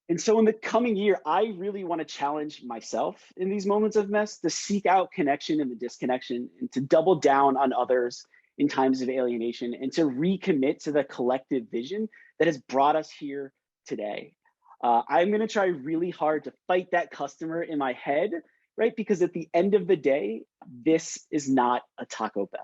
And so in the coming year, I really want to challenge myself in these moments of mess to seek out connection in the disconnection and to double down on others in times of alienation and to recommit to the collective vision that has brought us here today. I'm going to try really hard to fight that customer in my head, right? Because at the end of the day, this is not a Taco Bell.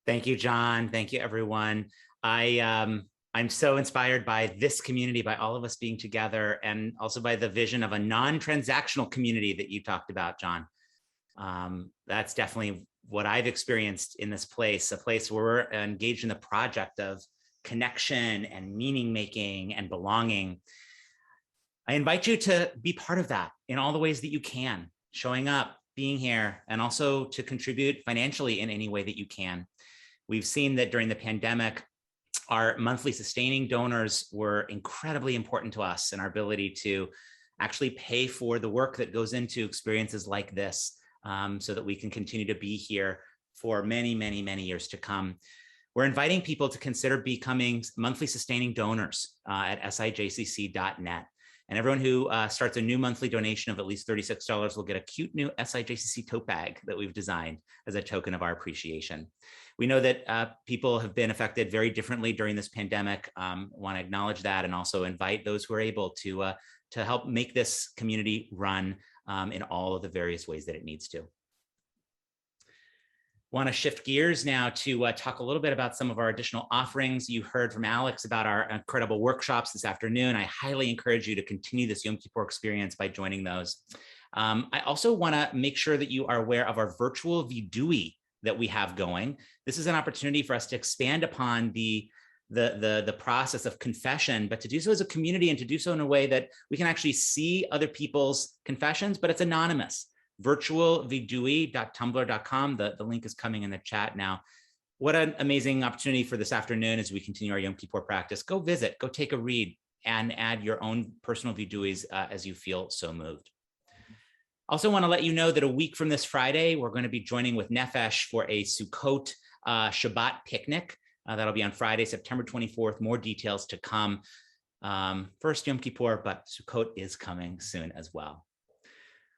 Thank you, John. Thank you, everyone. I'm so inspired by this community, by all of us being together, and also by the vision of a non-transactional community that you talked about, John. That's definitely what I've experienced in this place, a place where we're engaged in the project of connection and meaning making and belonging. I invite you to be part of that in all the ways that you can, showing up, being here, and also to contribute financially in any way that you can. We've seen that during the pandemic, our monthly sustaining donors were incredibly important to us and our ability to actually pay for the work that goes into experiences like this, so that we can continue to be here for many, many, many years to come. We're inviting people to consider becoming monthly sustaining donors at SIJCC.net. And everyone who starts a new monthly donation of at least $36 will get a cute new SIJCC tote bag that we've designed as a token of our appreciation. We know that people have been affected very differently during this pandemic. Want to acknowledge that and also invite those who are able to help make this community run in all of the various ways that it needs to. Want to shift gears now to talk a little bit about some of our additional offerings. You heard from Alex about our incredible workshops this afternoon. I highly encourage you to continue this Yom Kippur experience by joining those. I also want to make sure that you are aware of our virtual vidui that we have going. This is an opportunity for us to expand upon the process of confession, but to do so as a community and to do so in a way that we can actually see other people's confessions, but it's anonymous. virtualvidui.tumblr.com. The link is coming in the chat now. What an amazing opportunity for this afternoon as we continue our Yom Kippur practice. Go visit, go take a read, and add your own personal viduis as you feel so moved. Also want to let you know that a week from this Friday, we're going to be joining with Nefesh for a Sukkot Shabbat picnic. That'll be on Friday, September 24th. More details to come. First Yom Kippur, but Sukkot is coming soon as well.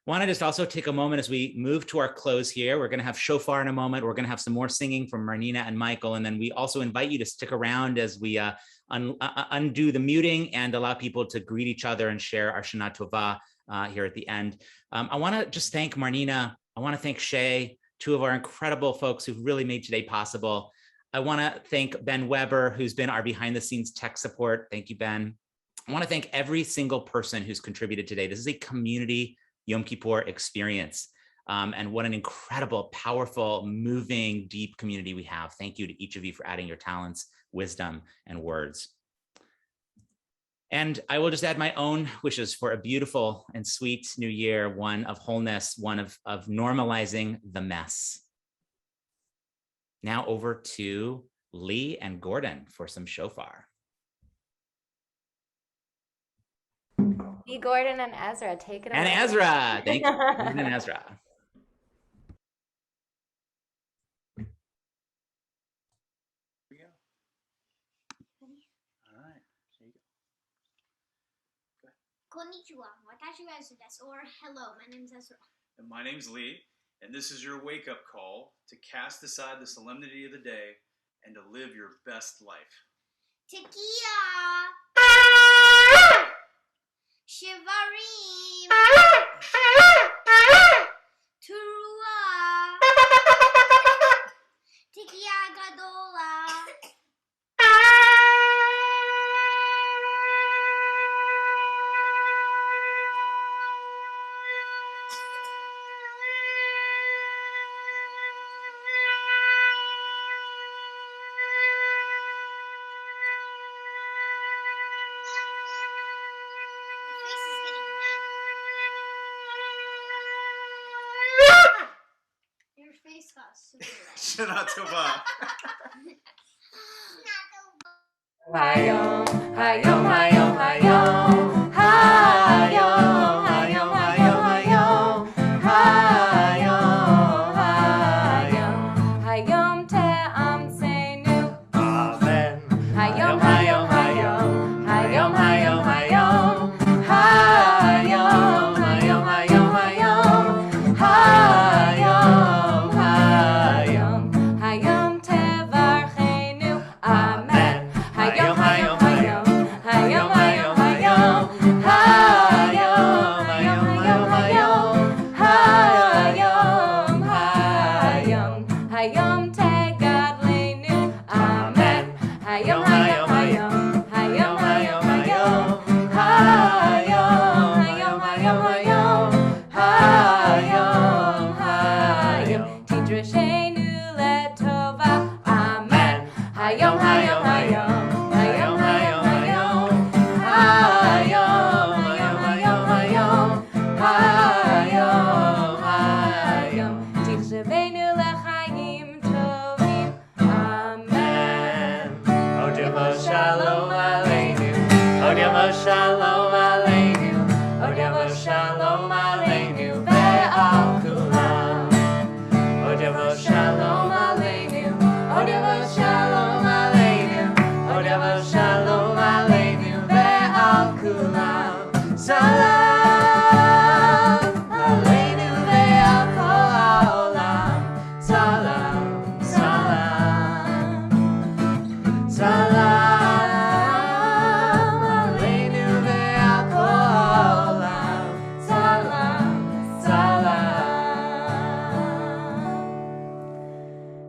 Want to just also take a moment as we move to our close here. We're going to have shofar in a moment. We're going to have some more singing from Marnina and Michael. And then we also invite you to stick around as we undo the muting and allow people to greet each other and share our Shana Tova here at the end. I want to just thank Marnina. I want to thank Shay, two of our incredible folks who've really made today possible. I want to thank Ben Weber, who's been our behind the scenes tech support. Thank you, Ben. I want to thank every single person who's contributed today. This is a community Yom Kippur experience. And what an incredible, powerful, moving, deep community we have. Thank you to each of you for adding your talents, wisdom, and words. And I will just add my own wishes for a beautiful and sweet new year, one of wholeness, one of normalizing the mess. Now over to Lee and Gordon for some shofar. Be Gordon and Ezra, take it away. And Ezra, thank you. Gordon and Ezra. Konnichiwa, watashi wa Ezra desu, or hello, my name's Ezra. And my name's Lee, and this is your wake-up call to cast aside the solemnity of the day and to live your best life. Tekiya! Shivarim! Turua! Tekiya Gadola! Your face got super red. Shana Tova. Hayom, hayom, hayom, hayom, hayom, hayom, hayom, hayom, hayom, hayom te'amsenu. Amen. Hayom, hayom, hayom, hayom, hayom, hayom, hayom, hayom, hayom, hayom, hayom, hayom tevarchenu. Amen. Hayom, hayom, hayom, hayom, hayom, hayom, hayom, hayom, hayom, hayom, hayom tegadlenu. Amen. Hayom, hayom, hayom, hayom, hayom, hayom, hayom, hayom, hayom, hayom, tidrashenu letova. Amen. Hayom, hayom, hayom, hayom, hayom, hayom, hayom, hayom, hayom, hayom, tichshavenu lechayim tovim. Amen. Shalom Aleinu. Shalom Aleinu. shalom.